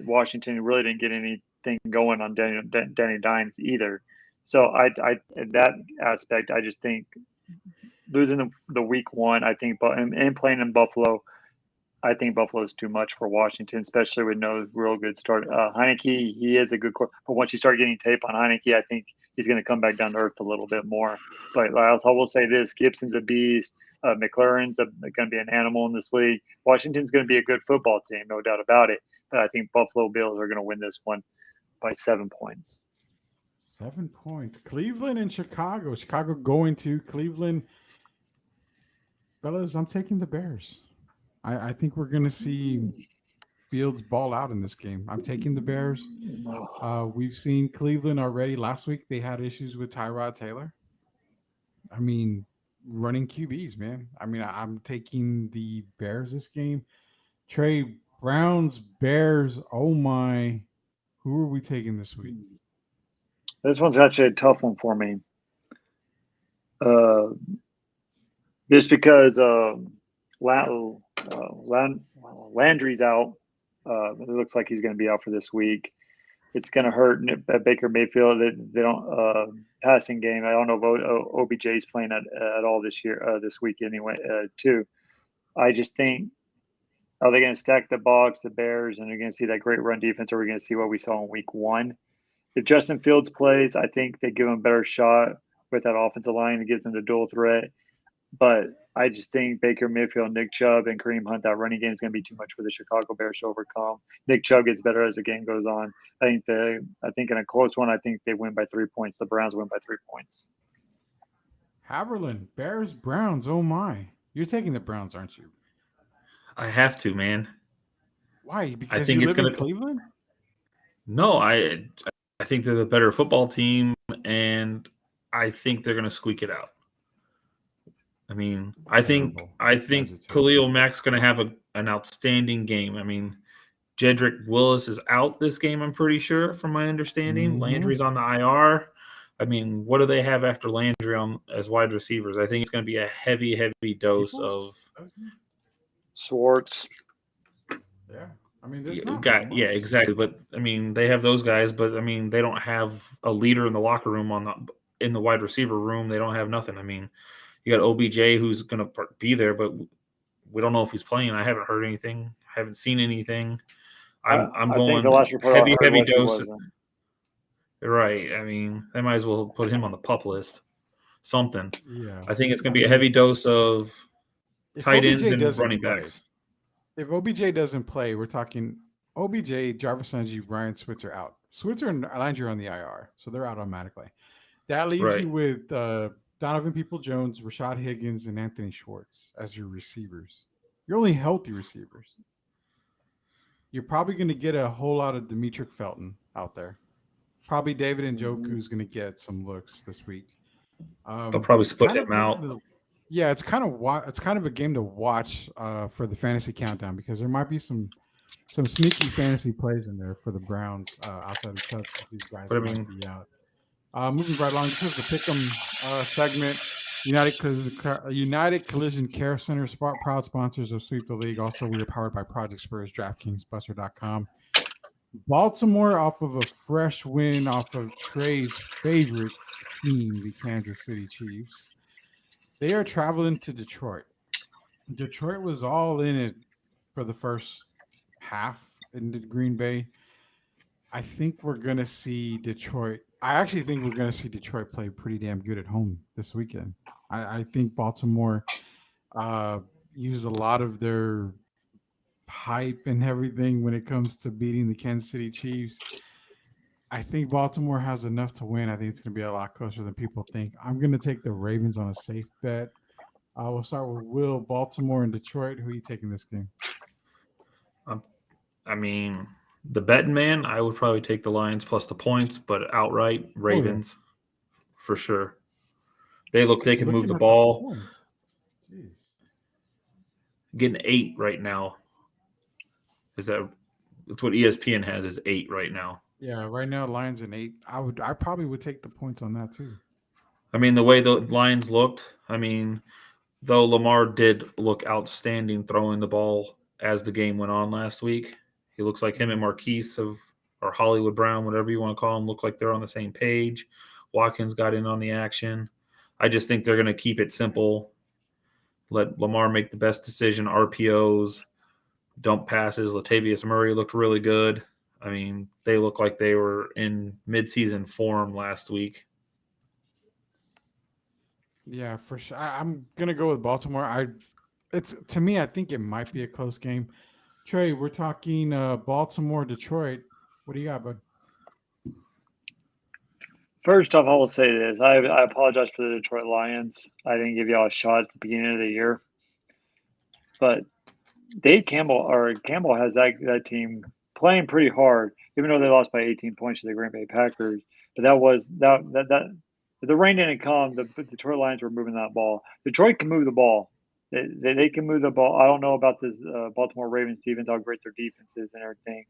Washington really didn't get anything going on Danny Dimes either. So in that aspect, I just think losing the week 1, I think, and playing in Buffalo, I think Buffalo is too much for Washington, especially with no real good start. Heineke, he is a good core, but once you start getting tape on Heineke, I think he's going to come back down to earth a little bit more. But I will say this: Gibson's a beast. McLaurin's going to be an animal in this league. Washington's going to be a good football team, no doubt about it. But I think Buffalo Bills are going to win this one by 7 points. 7 points. Cleveland and Chicago. Chicago going to Cleveland. Fellas, I'm taking the Bears. I think we're going to see Fields ball out in this game. I'm taking the Bears. We've seen Cleveland already. Last week, they had issues with Tyrod Taylor. I mean, running QBs, man. I mean, I'm taking the Bears this game. Trey, Browns, Bears. Oh, my. Who are we taking this week? This one's actually a tough one for me. Just because Landry's out. It looks like he's going to be out for this week. It's going to hurt Baker Mayfield. They don't passing game. I don't know if OBJ's playing at all this week anyway. Too. I just think, are they going to stack the box, the Bears, and they're going to see that great run defense, or are we going to see what we saw in week 1? If Justin Fields plays, I think they give him a better shot with that offensive line. It gives them the dual threat. But I just think Baker Mayfield, Nick Chubb, and Kareem Hunt, that running game is going to be too much for the Chicago Bears to overcome. Nick Chubb gets better as the game goes on. I think in a close one, I think they win by 3 points. The Browns win by 3 points. Haberlin, Bears, Browns. Oh, my. You're taking the Browns, aren't you? I have to, man. Why? Because I think you it's live in gonna Cleveland? No, I think they're the better football team, and I think they're going to squeak it out. I mean, I think Terrible. Khalil Mack's going to have an outstanding game. I mean, Jedrick Willis is out this game, I'm pretty sure, from my understanding. Mhm. Landry's on the IR. I mean, what do they have after Landry as wide receivers? I think it's going to be a heavy, heavy dose of Swartz. Yeah. I mean, there's not that yeah, much. exactly. But I mean, they have those guys, but I mean, they don't have a leader in the locker room in the wide receiver room. They don't have nothing. I mean, you got OBJ who's going to be there, but we don't know if he's playing. I haven't heard anything. Haven't seen anything. I'm I think going the last report I heavy, heard heavy was he dose. wasn't. Right. I mean, they might as well put him on the pup list. Something. Yeah. I think it's going to be a heavy dose of If tight OBJ ends and doesn't running play, backs. If OBJ doesn't play, we're talking OBJ, Jarvis Landry, Brian Switzer out. Switzer and Landry are on the IR, so they're out automatically. That leaves Right. you with Donovan People-Jones, Rashad Higgins, and Anthony Schwartz as your receivers. Your only healthy receivers. You're probably going to get a whole lot of Demetric Felton out there. Probably David Njoku is going to get some looks this week. They'll probably split kind him of out. Yeah, it's kind of a game to watch for the fantasy countdown because there might be some sneaky fantasy plays in there for the Browns outside of Chubb since these guys But I might mean- be out. Moving right along, this is the Pick'em segment. United Collision Care Center, proud sponsors of Sweep the League. Also, we are powered by Project Spurs, DraftKingsBuster.com. Baltimore off of a fresh win off of Trey's favorite team, the Kansas City Chiefs. They are traveling to Detroit. Detroit was all in it for the first half in the Green Bay. I think we're going to see Detroit. I actually think we're going to see Detroit play pretty damn good at home this weekend. I think Baltimore used a lot of their hype and everything when it comes to beating the Kansas City Chiefs. I think Baltimore has enough to win. I think it's going to be a lot closer than people think. I'm going to take the Ravens on a safe bet. We'll start with Will. Baltimore and Detroit. Who are you taking this game? I mean, the betting man, I would probably take the Lions plus the points, but outright Ravens for sure. They can move the ball. Jeez. Getting 8 right now. That's what ESPN has is 8 right now. Yeah, right now Lions and 8. I probably would take the points on that too. I mean, the way the Lions looked, I mean, though Lamar did look outstanding throwing the ball as the game went on last week. He looks like him and Marquise or Hollywood Brown, whatever you want to call him, look like they're on the same page. Watkins got in on the action. I just think they're going to keep it simple. Let Lamar make the best decision, RPOs, dump passes. Latavius Murray looked really good. I mean, they look like they were in midseason form last week. Yeah, for sure. I'm gonna go with Baltimore. I think it might be a close game. Trey, we're talking Baltimore, Detroit. What do you got, bud? First off, I will say this. I apologize for the Detroit Lions. I didn't give y'all a shot at the beginning of the year. But Dave Campbell has that team playing pretty hard, even though they lost by 18 points to the Green Bay Packers. But the rain didn't come. The Detroit Lions were moving that ball. Detroit can move the ball. They can move the ball. I don't know about this Baltimore Ravens defense, how great their defense is and everything.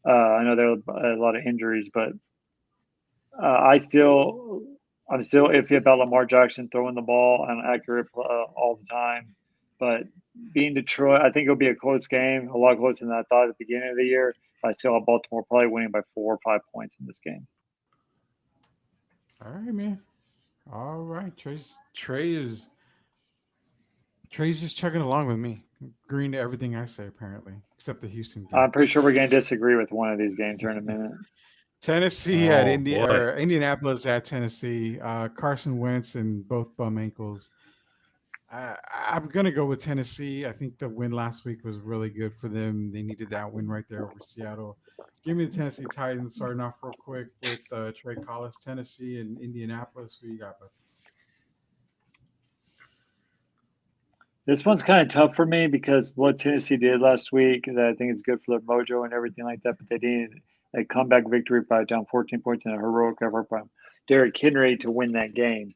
I know there are a lot of injuries, but I'm still iffy about Lamar Jackson throwing the ball and accurate all the time. But being Detroit, I think it'll be a close game, a lot closer than I thought at the beginning of the year. I still have Baltimore probably winning by 4 or 5 points in this game. All right, man. All right, Trey is just chugging along with me, agreeing to everything I say apparently, except the Houston game. I'm pretty sure we're going to disagree with one of these games here in a minute. Tennessee at boy. Indianapolis at Tennessee. Carson Wentz and both bum ankles. I'm gonna go with Tennessee. I think the win last week was really good for them. They needed that win right there over Seattle. Give me the Tennessee Titans starting off real quick with Trey Collis, Tennessee and Indianapolis. Who you got, bud? This one's kind of tough for me because what Tennessee did last week, that I think is good for their mojo and everything like that, but they needed a comeback victory by down 14 points in a heroic effort by Derrick Henry to win that game.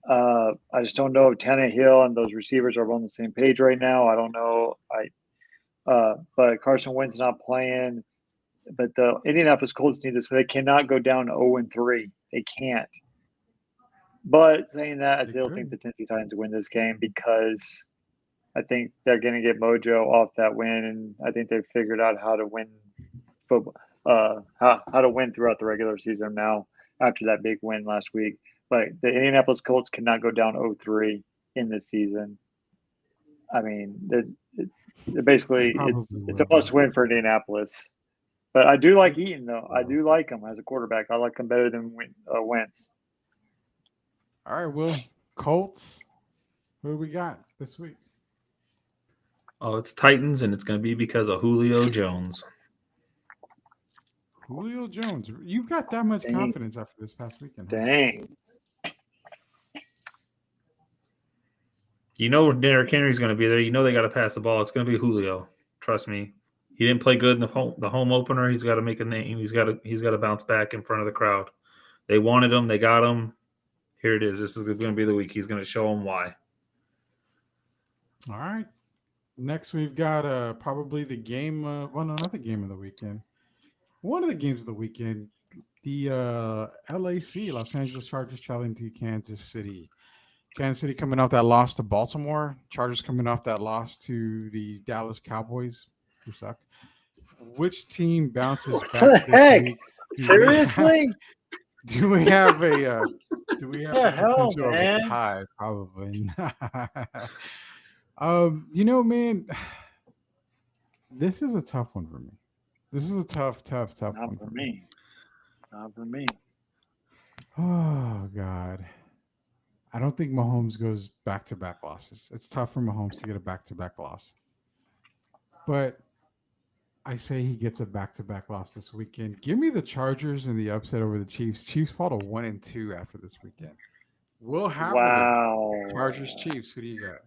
I just don't know if Tannehill and those receivers are on the same page right now. I don't know. But Carson Wentz not playing. But the Indianapolis Colts need this. They cannot go down 0-3. They can't. But saying that, I still think the Tennessee Titans win this game because I think they're going to get mojo off that win, and I think they've figured out how to win football, how to win throughout the regular season now after that big win last week. But the Indianapolis Colts cannot go down 0-3 in this season. I mean, basically it's a must win for Indianapolis. But I do like Eaton, though. I do like him as a quarterback. I like him better than Wentz. All right, Will. Colts. Who do we got this week? Oh, it's Titans, and it's going to be because of Julio Jones. Julio Jones. You've got that much confidence after this past weekend. Dang. You know Derrick Henry's going to be there. You know they got to pass the ball. It's going to be Julio. Trust me. He didn't play good in the home opener. He's got to make a name. He's got to bounce back in front of the crowd. They wanted him. They got him. Here it is. This is going to be the week. He's going to show them why. All right. Next, we've got probably the game. Not the game of the weekend. One of the games of the weekend. The LAC, Los Angeles Chargers, traveling to Kansas City. Kansas City coming off that loss to Baltimore. Chargers coming off that loss to the Dallas Cowboys, who suck. Which team bounces back this week? Seriously? Do we have a potential of a tie? Probably not. Man, this is a tough one for me. This is a tough one for me. Not for me. Oh God. I don't think Mahomes goes back-to-back losses. It's tough for Mahomes to get a back-to-back loss. But I say he gets a back-to-back loss this weekend. Give me the Chargers and the upset over the Chiefs. Chiefs fall to 1-2 after this weekend. We'll have it. Chargers, Chiefs. Who do you got?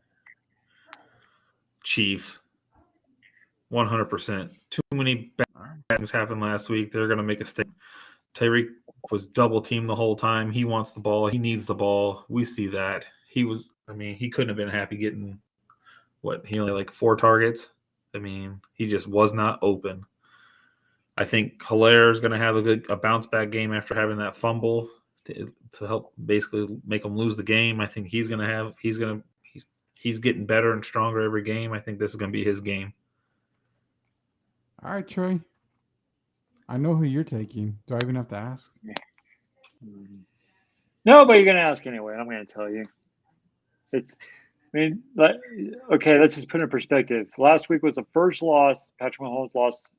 Chiefs. 100%. Too many bad things happened last week. They're going to make a statement. Tyreek was double teamed the whole time. He wants the ball. He needs the ball. We see that. He couldn't have been happy getting he only like 4 targets. He just was not open. I think Hilaire is going to have a bounce back game after having that fumble to help basically make him lose the game. I think he's getting better and stronger every game. I think this is going to be his game. All right, Troy. I know who you're taking. Do I even have to ask? No, but you're going to ask anyway. I'm going to tell you. Let's just put it in perspective. Last week was the first loss Patrick Mahomes lost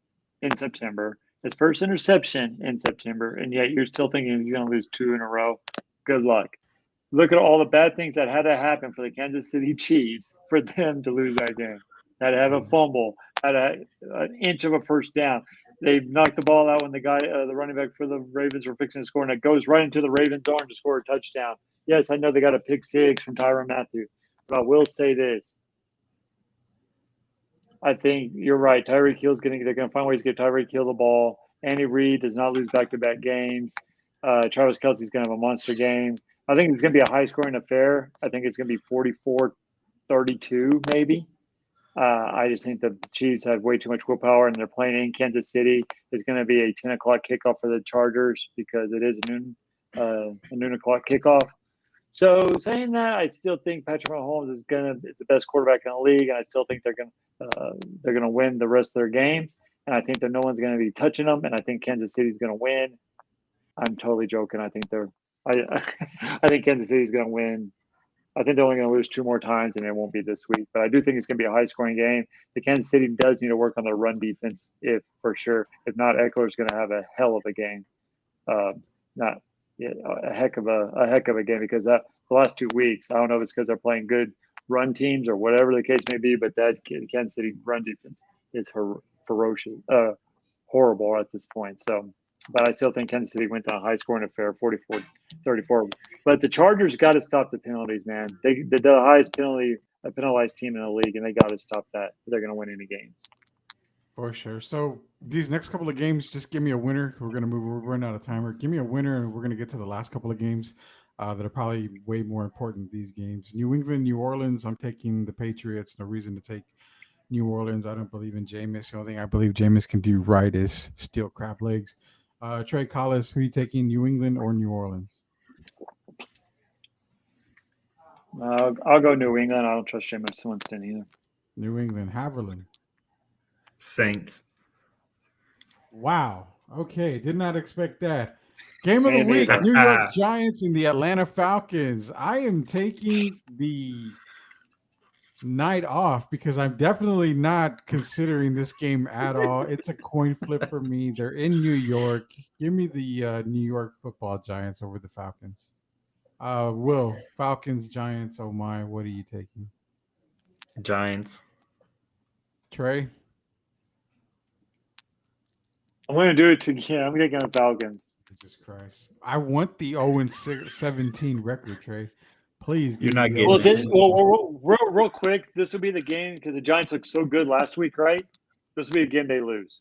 in September. His first interception in September, and yet you're still thinking he's going to lose 2 in a row. Good luck. Look at all the bad things that had to happen for the Kansas City Chiefs for them to lose that game. Had to have a fumble, had an inch of a first down. They knocked the ball out when the running back for the Ravens were fixing to score, and it goes right into the Ravens' arm to score a touchdown. Yes, I know they got a pick 6 from Tyrann Mathieu, but I will say this. I think you're right. Tyreek Hill's they're going to find ways to get Tyreek Hill the ball. Andy Reid does not lose back-to-back games. Travis Kelce's going to have a monster game. I think it's going to be a high-scoring affair. I think it's going to be 44-32 maybe. I just think the Chiefs have way too much willpower, and they're playing in Kansas City. It's going to be a 10 o'clock kickoff for the Chargers because it is a noon o'clock kickoff. So saying that, I still think Patrick Mahomes is it's the best quarterback in the league, and I still think they're going to win the rest of their games. And I think that no one's going to be touching them, and I think Kansas City's going to win. I'm totally joking. I think I think Kansas City's going to win. I think they're only going to lose 2 more times, and it won't be this week. But I do think it's going to be a high-scoring game. The Kansas City does need to work on their run defense, for sure. If not, Eckler's going to have a hell of a game. A heck of a game because the last 2 weeks, I don't know if it's because they're playing good run teams or whatever the case may be, but that Kansas City run defense is ferocious, horrible at this point. So. But I still think Kansas City wins on a high-scoring affair, 44-34. But the Chargers got to stop the penalties, man. They're the highest penalized team in the league, and they got to stop that. They're going to win any games. For sure. So these next couple of games, just give me a winner. We're running out of timer. Give me a winner, and we're going to get to the last couple of games that are probably way more important than these games. New England, New Orleans, I'm taking the Patriots. No reason to take New Orleans. I don't believe in Jameis. The only thing I believe Jameis can do right is steal crab legs. Trey Collis, who you taking, New England or New Orleans? I'll go New England. I don't trust Jameis Winston either. New England. Haverland. Saints. Wow. Okay. Did not expect that. Game of the Me week, neither. New York Giants and the Atlanta Falcons. I am taking the night off because I'm definitely not considering this game at all. It's a coin flip for me. They're in New York. Give me the New York Football Giants over the Falcons. Will, Falcons, Giants. Oh my, what are you taking? Giants. Trey? I'm going to do it again. I'm taking the Falcons. Jesus Christ. I want the 0-17 record, Trey. Please. You're give not me the getting Well, it. 0-17. real quick, this will be the game because the Giants looked so good last week, right? This will be a game they lose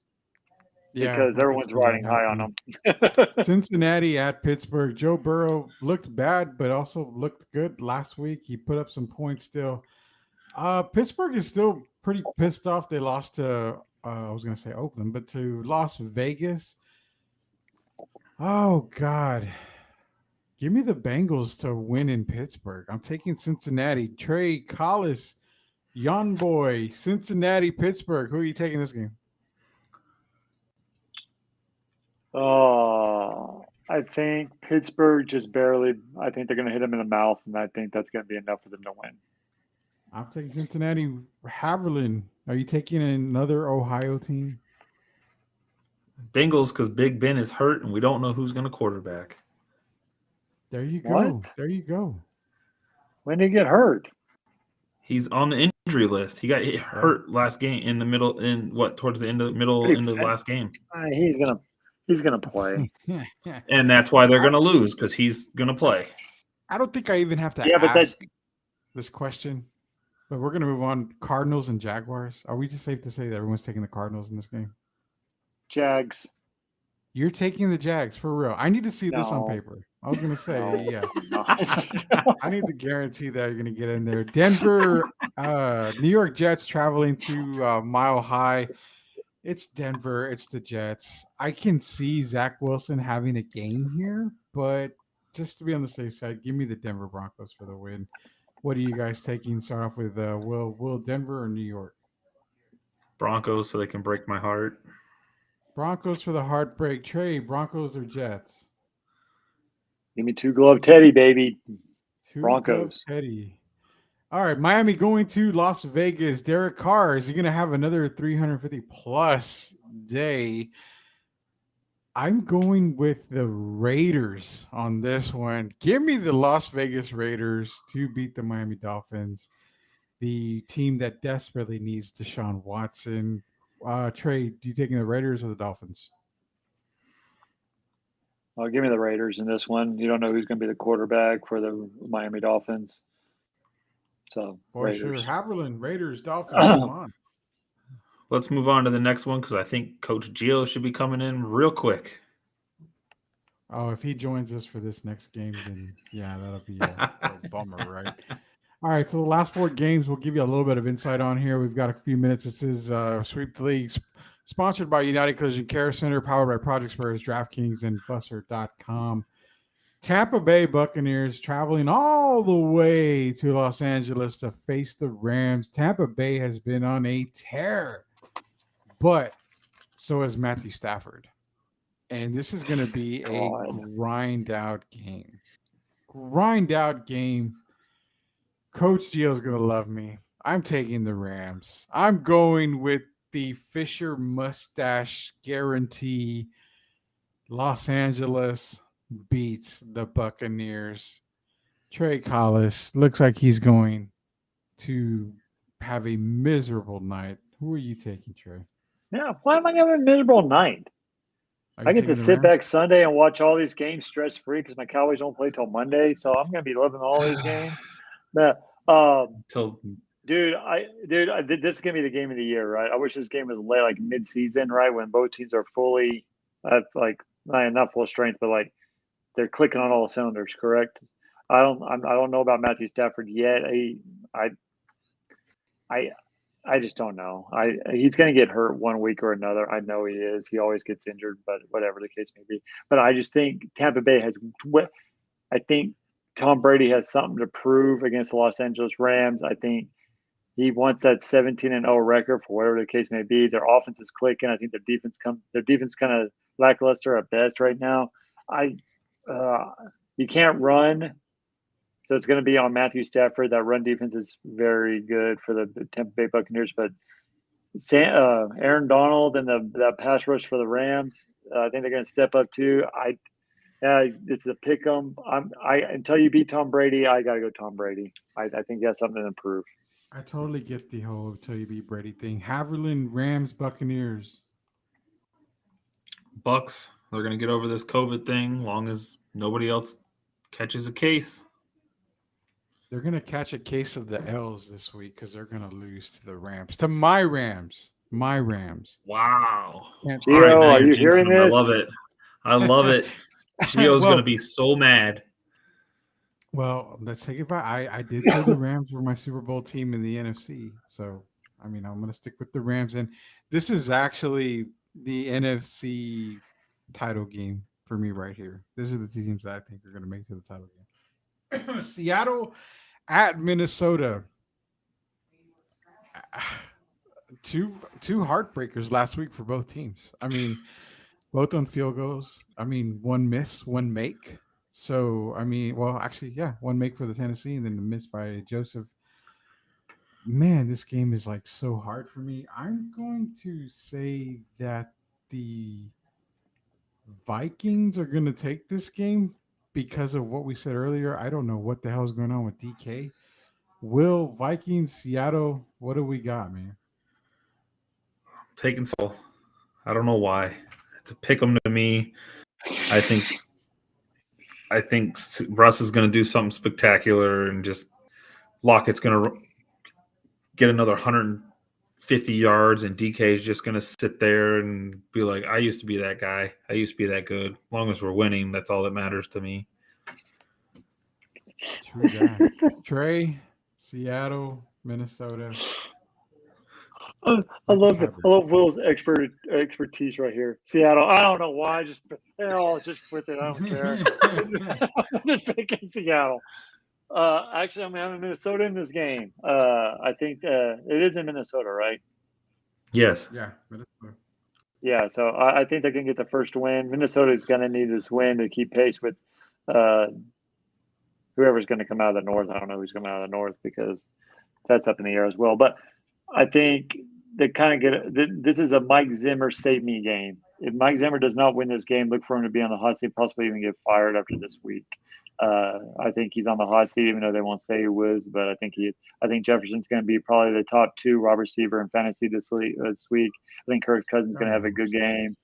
Yeah, because I can everyone's see that riding high on happening. them. Cincinnati at Pittsburgh. Joe Burrow looked bad, but also looked good last week. He put up some points still. Pittsburgh is still pretty pissed off. They lost to, I was going to say Oakland, but to Las Vegas. Oh, God. Give me the Bengals to win in Pittsburgh. I'm taking Cincinnati. Trey Collis, Young Boy, Cincinnati, Pittsburgh. Who are you taking this game? I think Pittsburgh just barely. I think they're going to hit them in the mouth, and I think that's going to be enough for them to win. I'm taking Cincinnati. Haverland, are you taking another Ohio team? Bengals, because Big Ben is hurt and we don't know who's going to quarterback. There you go. What? There you go. When did he get hurt? He's on the injury list. He got hurt last game in the middle, towards the end of the last game. He's gonna play. And that's why they're going to lose, because he's going to play. I don't think I even have to Yeah, but ask this question. But we're going to move on. Cardinals and Jaguars. Are we just safe to say that everyone's taking the Cardinals in this game? Jags. You're taking the Jags for real. I need to see this on No. paper. I was going to say, No. yeah. I need to guarantee that you're going to get in there. Denver, New York Jets traveling to Mile High. It's Denver. It's the Jets. I can see Zach Wilson having a game here, but just to be on the safe side, give me the Denver Broncos for the win. What are you guys taking? Start off with Will Denver or New York? Broncos, so they can break my heart. Broncos for the heartbreak. Trey, Broncos or Jets? Give me 2-glove Teddy, baby. Two Broncos. Glove Teddy. All right, Miami going to Las Vegas. Derek Carr, is he going to have another 350-plus day? I'm going with the Raiders on this one. Give me the Las Vegas Raiders to beat the Miami Dolphins, the team that desperately needs Deshaun Watson. Trey, do you taking the Raiders or the Dolphins? Well, give me the Raiders in this one. You don't know who's going to be the quarterback for the Miami Dolphins. So, For Raiders. sure. Haverland, Raiders, Dolphins, come on. Let's move on to the next one, because I think Coach Gio should be coming in real quick. Oh, if he joins us for this next game, then yeah, that'll be a bummer, right? All right, so the last 4 games, we'll give you a little bit of insight on here. We've got a few minutes. This is Sweep the Leagues, sponsored by United Collision Care Center, powered by Project Spurs, DraftKings, and Busser.com. Tampa Bay Buccaneers traveling all the way to Los Angeles to face the Rams. Tampa Bay has been on a tear, but so has Matthew Stafford. And this is going to be a grind out game. Grind out game. Coach Gio's going to love me. I'm taking the Rams. I'm going with the Fisher mustache guarantee. Los Angeles beats the Buccaneers. Trey Collis looks like he's going to have a miserable night. Who are you taking, Trey? Yeah, why am I having a miserable night? I get to sit back Sunday and watch all these games stress free because my Cowboys don't play till Monday, so I'm going to be loving all these games. But, dude, this is going to be the game of the year, right? I wish this game was late, like mid-season, right, when both teams are fully, not full strength, but like they're clicking on all cylinders. Correct? I don't know about Matthew Stafford yet. I just don't know. He's going to get hurt one week or another. I know he is. He always gets injured, but whatever the case may be. But I just think Tampa Bay has. I think Tom Brady has something to prove against the Los Angeles Rams. I think he wants that 17-0 record for whatever the case may be. Their offense is clicking. I think their defense kind of lackluster at best right now. You can't run. So it's going to be on Matthew Stafford. That run defense is very good for the Tampa Bay Buccaneers. But Aaron Donald and that pass rush for the Rams, I think they're going to step up too. It's a pick 'em. Until you beat Tom Brady, I got to go Tom Brady. I think that's something to improve. I totally get the whole "till you beat Brady" thing. Haverland, Rams, Buccaneers. Bucks, they're going to get over this COVID thing long as nobody else catches a case. They're gonna catch a case of the L's this week because they're gonna lose to the Rams. To my Rams. My Rams. Wow. Can't- Gio, All right, now are you're you jinxing hearing them. this? I love it. I love it. Gio's Well- going to be so mad. Well, let's take it back. I did say the Rams were my Super Bowl team in the NFC. So, I mean, I'm going to stick with the Rams. And this is actually the NFC title game for me right here. These are the teams that I think are going to make it to the title game. Seattle at Minnesota. Two heartbreakers last week for both teams. I mean, both on field goals. I mean, one miss, one make. So, I mean, well, actually, yeah, one make for the Tennessee and then the miss by Joseph. Man, this game is like so hard for me. I'm going to say that the Vikings are going to take this game because of what we said earlier. I don't know what the hell is going on with DK. Will Vikings, Seattle, what do we got, man? Taking so. I don't know why. It's a pick 'em to me. I think Russ is going to do something spectacular and just Lockett's going to get another 150 yards and DK is just going to sit there and be like, I used to be that guy. I used to be that good. As long as we're winning, that's all that matters to me. True that. Trey, Seattle, Minnesota. I love Will's expertise right here. Seattle. I don't know why. Just with it. I don't care. I'm just picking Seattle. Actually, I'm having Minnesota in this game. I think it is in Minnesota, right? Yes. Yeah, Minnesota. Yeah. So I think they can get the first win. Minnesota is going to need this win to keep pace with whoever's going to come out of the North. I don't know who's coming out of the North because that's up in the air as well. But I think they kind of this is a Mike Zimmer save me game. If Mike Zimmer does not win this game, look for him to be on the hot seat, possibly even get fired after this week. I think he's on the hot seat, even though they won't say he was, but I think he is. I think Jefferson's going to be probably the top 2 wide receiver in fantasy this week. I think Kirk Cousins is going to have a good game.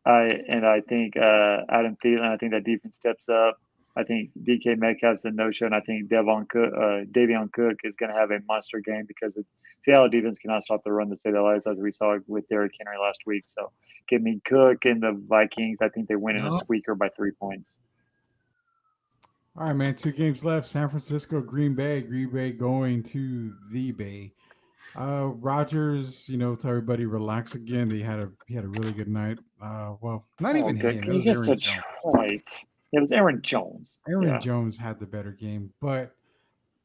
I think Adam Thielen, I think that defense steps up. I think DK Metcalf's a no-show, and I think Davion Cook is going to have a monster game because Seattle defense cannot stop the run to save their lives, as we saw with Derrick Henry last week. So give me Cook and the Vikings. I think they win in a squeaker by 3 points. All right, man. 2 games left. San Francisco, Green Bay. Green Bay going to the Bay. Rodgers, tell everybody relax again. He had a really good night. Well, not even him. It was Aaron Jones. Right. It was Aaron Jones. Aaron Jones had the better game, but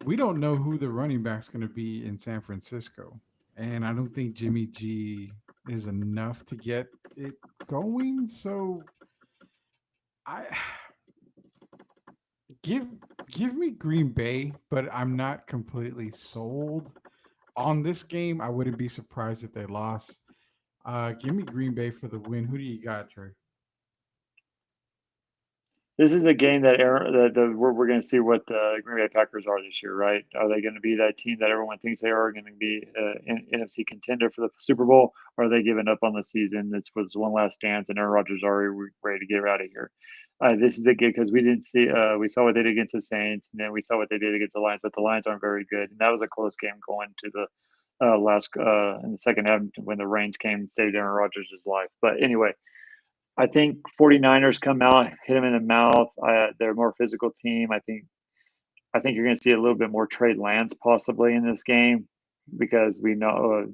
we don't know who the running back's going to be in San Francisco. And I don't think Jimmy G is enough to get it going. So give me Green Bay, but I'm not completely sold on this game. I wouldn't be surprised if they lost. Give me Green Bay for the win. Who do you got, Trey? This is a game that we're going to see what the Green Bay Packers are this year, right? Are they going to be that team that everyone thinks they are going to be an NFC contender for the Super Bowl, or are they giving up on the season? This was one last dance, and Aaron Rodgers is already ready to get out of here. This is the game because we didn't see. We saw what they did against the Saints, and then we saw what they did against the Lions, but the Lions aren't very good, and that was a close game going to the last in the second half when the rains came and saved Aaron Rodgers' life. But anyway. I think 49ers come out, hit them in the mouth. They're a more physical team. I think you're going to see a little bit more Trey Lance possibly in this game. because we know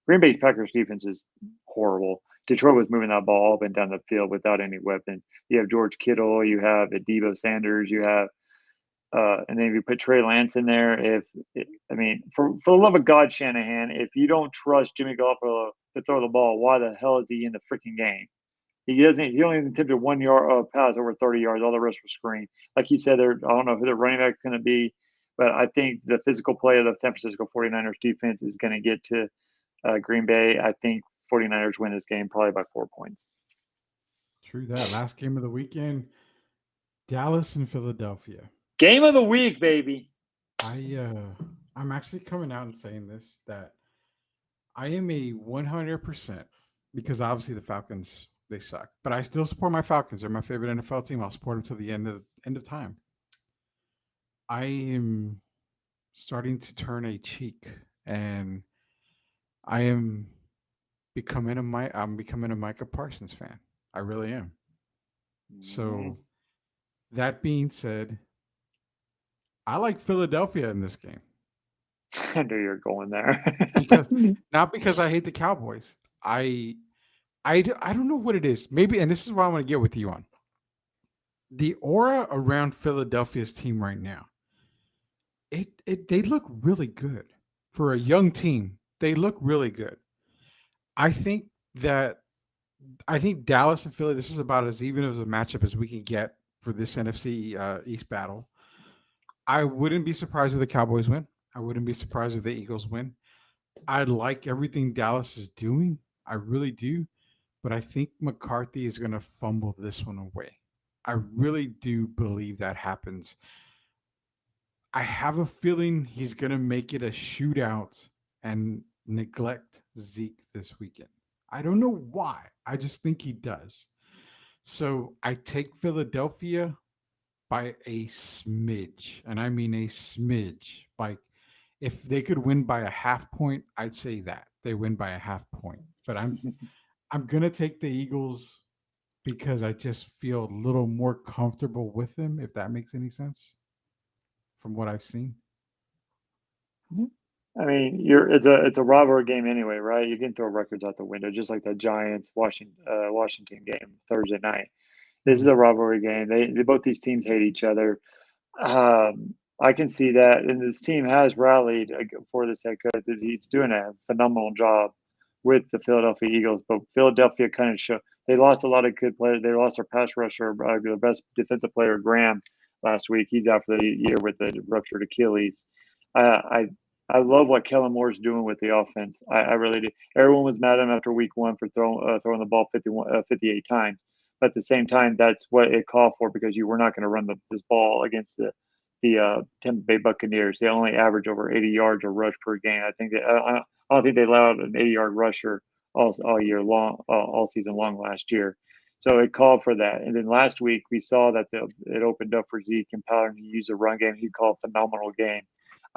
Green Bay Packers defense is horrible. Detroit was moving that ball up and down the field without any weapons. You have George Kittle, you have Adebo Sanders, you have, and then if you put Trey Lance in there, for the love of God, Shanahan, if you don't trust Jimmy Garoppolo to throw the ball, why the hell is he in the freaking game? He doesn't. He only attempted 1 yard pass over 30 yards. All the rest were screen. Like you said, I don't know who the running back is going to be, but I think the physical play of the San Francisco 49ers defense is going to get to Green Bay. I think 49ers win this game probably by 4 points. True that. Last game of the weekend, Dallas and Philadelphia. Game of the week, baby. I'm actually coming out and saying this, that I am a 100%, because obviously the Falcons, they suck, but I still support my Falcons. They're my favorite NFL team. I'll support them till the end of time. I am starting to turn a cheek, and I'm becoming a Micah Parsons fan. I really am. So that being said, I like Philadelphia in this game. I knew you were going there. Not because I hate the Cowboys. I don't know what it is. Maybe, and this is what I want to get with you on. The aura around Philadelphia's team right now, they look really good. For a young team, they look really good. I think Dallas and Philly, this is about as even of a matchup as we can get for this NFC East battle. I wouldn't be surprised if the Cowboys win. I wouldn't be surprised if the Eagles win. I like everything Dallas is doing. I really do. But I think McCarthy is going to fumble this one away. I really do believe that happens. I have a feeling he's going to make it a shootout and neglect Zeke this weekend. I don't know why. I just think he does. So I take Philadelphia by a smidge, and I mean a smidge. Like, if they could win by a half point, I'd say that they win by a half point. But I'm gonna take the Eagles because I just feel a little more comfortable with them, if that makes any sense, from what I've seen. I mean, it's a rivalry game anyway, right? You can throw records out the window, just like the Giants Washington game Thursday night. This is a rivalry game. They both these teams hate each other. I can see that, and this team has rallied for this head coach. He's doing a phenomenal job with the Philadelphia Eagles. But Philadelphia kind of they lost a lot of good players. They lost their pass rusher, their best defensive player, Graham, last week. He's out for the year with the ruptured Achilles. I love what Kellen Moore's doing with the offense. I really do. Everyone was mad at him after week one for throwing the ball 58 times. But at the same time, that's what it called for, because you were not going to run this ball against the Tampa Bay Buccaneers. They only average over 80 yards or rush per game. I don't think they allowed an 80-yard rusher all year long, all season long last year. So it called for that. And then last week we saw that it opened up for Zeke and Pollard to use a run game. He called a phenomenal game.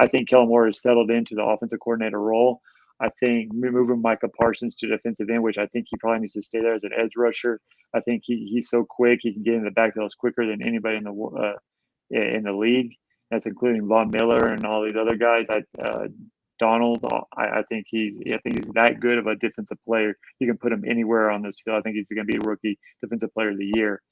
I think Kellen Moore has settled into the offensive coordinator role. I think moving Micah Parsons to defensive end, which I think he probably needs to stay there as an edge rusher. I think he's so quick. He can get in the backfield quicker than anybody in the league. That's including Von Miller and all these other guys. Donald, I think he's that good of a defensive player. You can put him anywhere on this field. I think he's going to be a rookie defensive player of the year.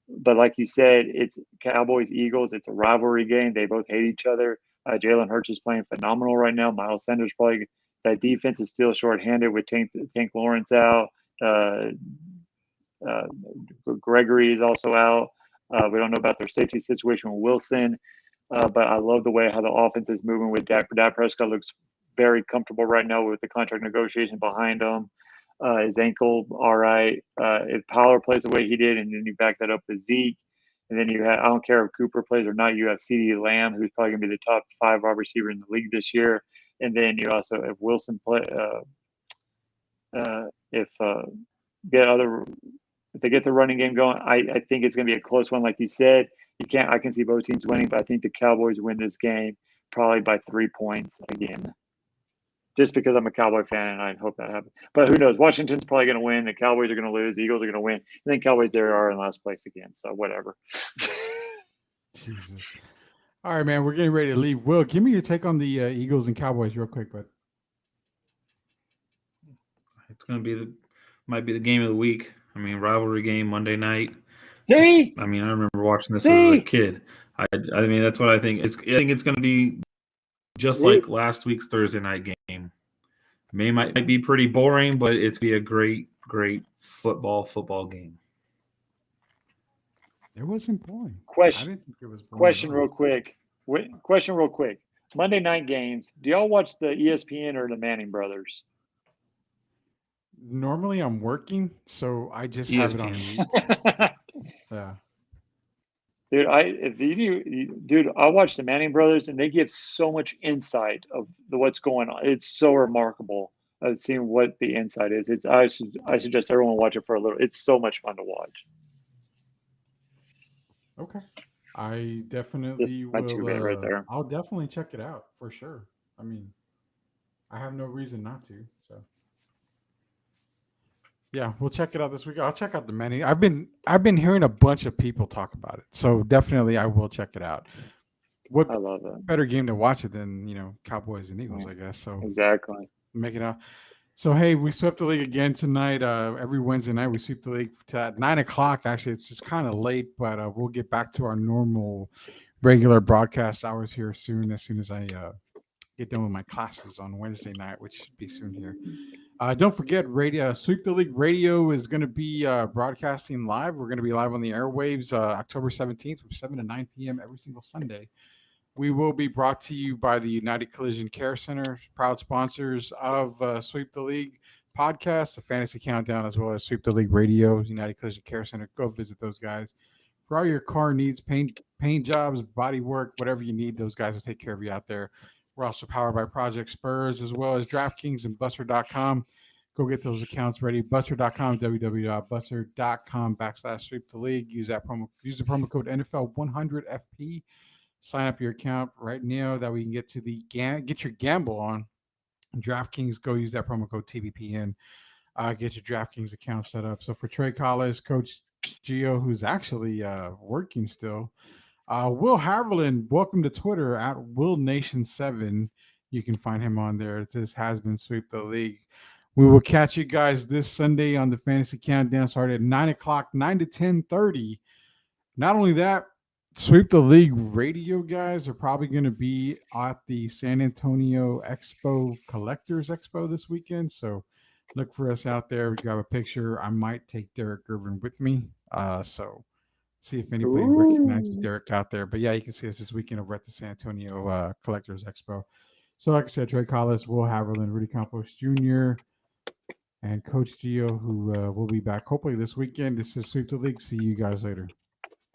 But like you said, it's Cowboys Eagles. It's a rivalry game. They both hate each other. Jalen Hurts is playing phenomenal right now. Miles Sanders probably. That defense is still shorthanded with Tank Lawrence out. Gregory is also out. We don't know about their safety situation with Wilson. But I love the way how the offense is moving with Dak. Dak Prescott looks very comfortable right now with the contract negotiation behind him. His ankle, all right. If Pollard plays the way he did, and then you back that up with Zeke, and then you have, I don't care if Cooper plays or not, you have CeeDee Lamb, who's probably going to be the top 5 wide receiver in the league this year. And then you also have Wilson play. If they get the running game going, I think it's going to be a close one, like you said. I can see both teams winning, but I think the Cowboys win this game probably by 3 points again. Just because I'm a Cowboy fan and I hope that happens. But who knows? Washington's probably going to win. The Cowboys are going to lose. The Eagles are going to win. And then Cowboys there are in last place again. So whatever. Jesus. All right, man. We're getting ready to leave. Will, give me your take on the Eagles and Cowboys real quick, bud. it's going to be might be the game of the week. I mean, rivalry game Monday night. See, I mean, I remember watching this as a kid. I mean, that's what I think. I think it's going to be just like last week's Thursday night game. Might be pretty boring, but it's be a great football game. It wasn't boring. I question, didn't think it was boring. question at all. real quick. Question real quick. Monday night games. Do y'all watch the ESPN or the Manning brothers? Normally I'm working, so I just have it on mute. Yeah. Dude, I watch the Manning brothers, and they give so much insight of what's going on. It's so remarkable. I've seen what the insight is. I suggest everyone watch it for a little. It's so much fun to watch. Okay. I definitely my two bit right there. I'll definitely check it out for sure. I mean, I have no reason not to. So yeah, we'll check it out this week. I'll check out the Manning. I've been hearing a bunch of people talk about it. So definitely I will check it out. What I love it. better game to watch it than, Cowboys and Eagles, I guess. So Exactly. make it out. So hey, we swept the league again tonight. Every Wednesday night we sweep the league at 9:00. Actually, it's just kind of late, but we'll get back to our normal, regular broadcast hours here soon. As soon as I get done with my classes on Wednesday night, which should be soon here. Don't forget, Sweep the League Radio is going to be broadcasting live. We're going to be live on the airwaves October 17th from 7 to 9 p.m. every single Sunday. We will be brought to you by the United Collision Care Center, proud sponsors of Sweep the League podcast, the Fantasy Countdown, as well as Sweep the League Radio, United Collision Care Center. Go visit those guys. For all your car needs, paint jobs, body work, whatever you need, those guys will take care of you out there. We're also powered by Project Spurs, as well as DraftKings and Buster.com. Go get those accounts ready. Buster.com, www.buster.com/sweep the league. Use the promo code NFL100FP. Sign up your account right now that we can get to get your gamble on. DraftKings, go use that promo code TBPN. Get your DraftKings account set up. So for Trey Collis, Coach Gio, who's actually working still, Will Haviland, welcome to Twitter at WillNation7. You can find him on there. This has been Sweep the League. We will catch you guys this Sunday on the Fantasy Countdown, starting at 9:00, 9 to 10:30. Not only that, Sweep the League radio guys are probably going to be at the San Antonio Expo Collectors Expo this weekend. So look for us out there. We grab a picture. I might take Derek Gervin with me. So see if anybody recognizes Derek out there. But yeah, you can see us this weekend over at the San Antonio Collectors Expo. So like I said, Trey Collis, Will Haverland, Rudy Campos Jr., and Coach Gio, who will be back hopefully this weekend. This is Sweep the League. See you guys later.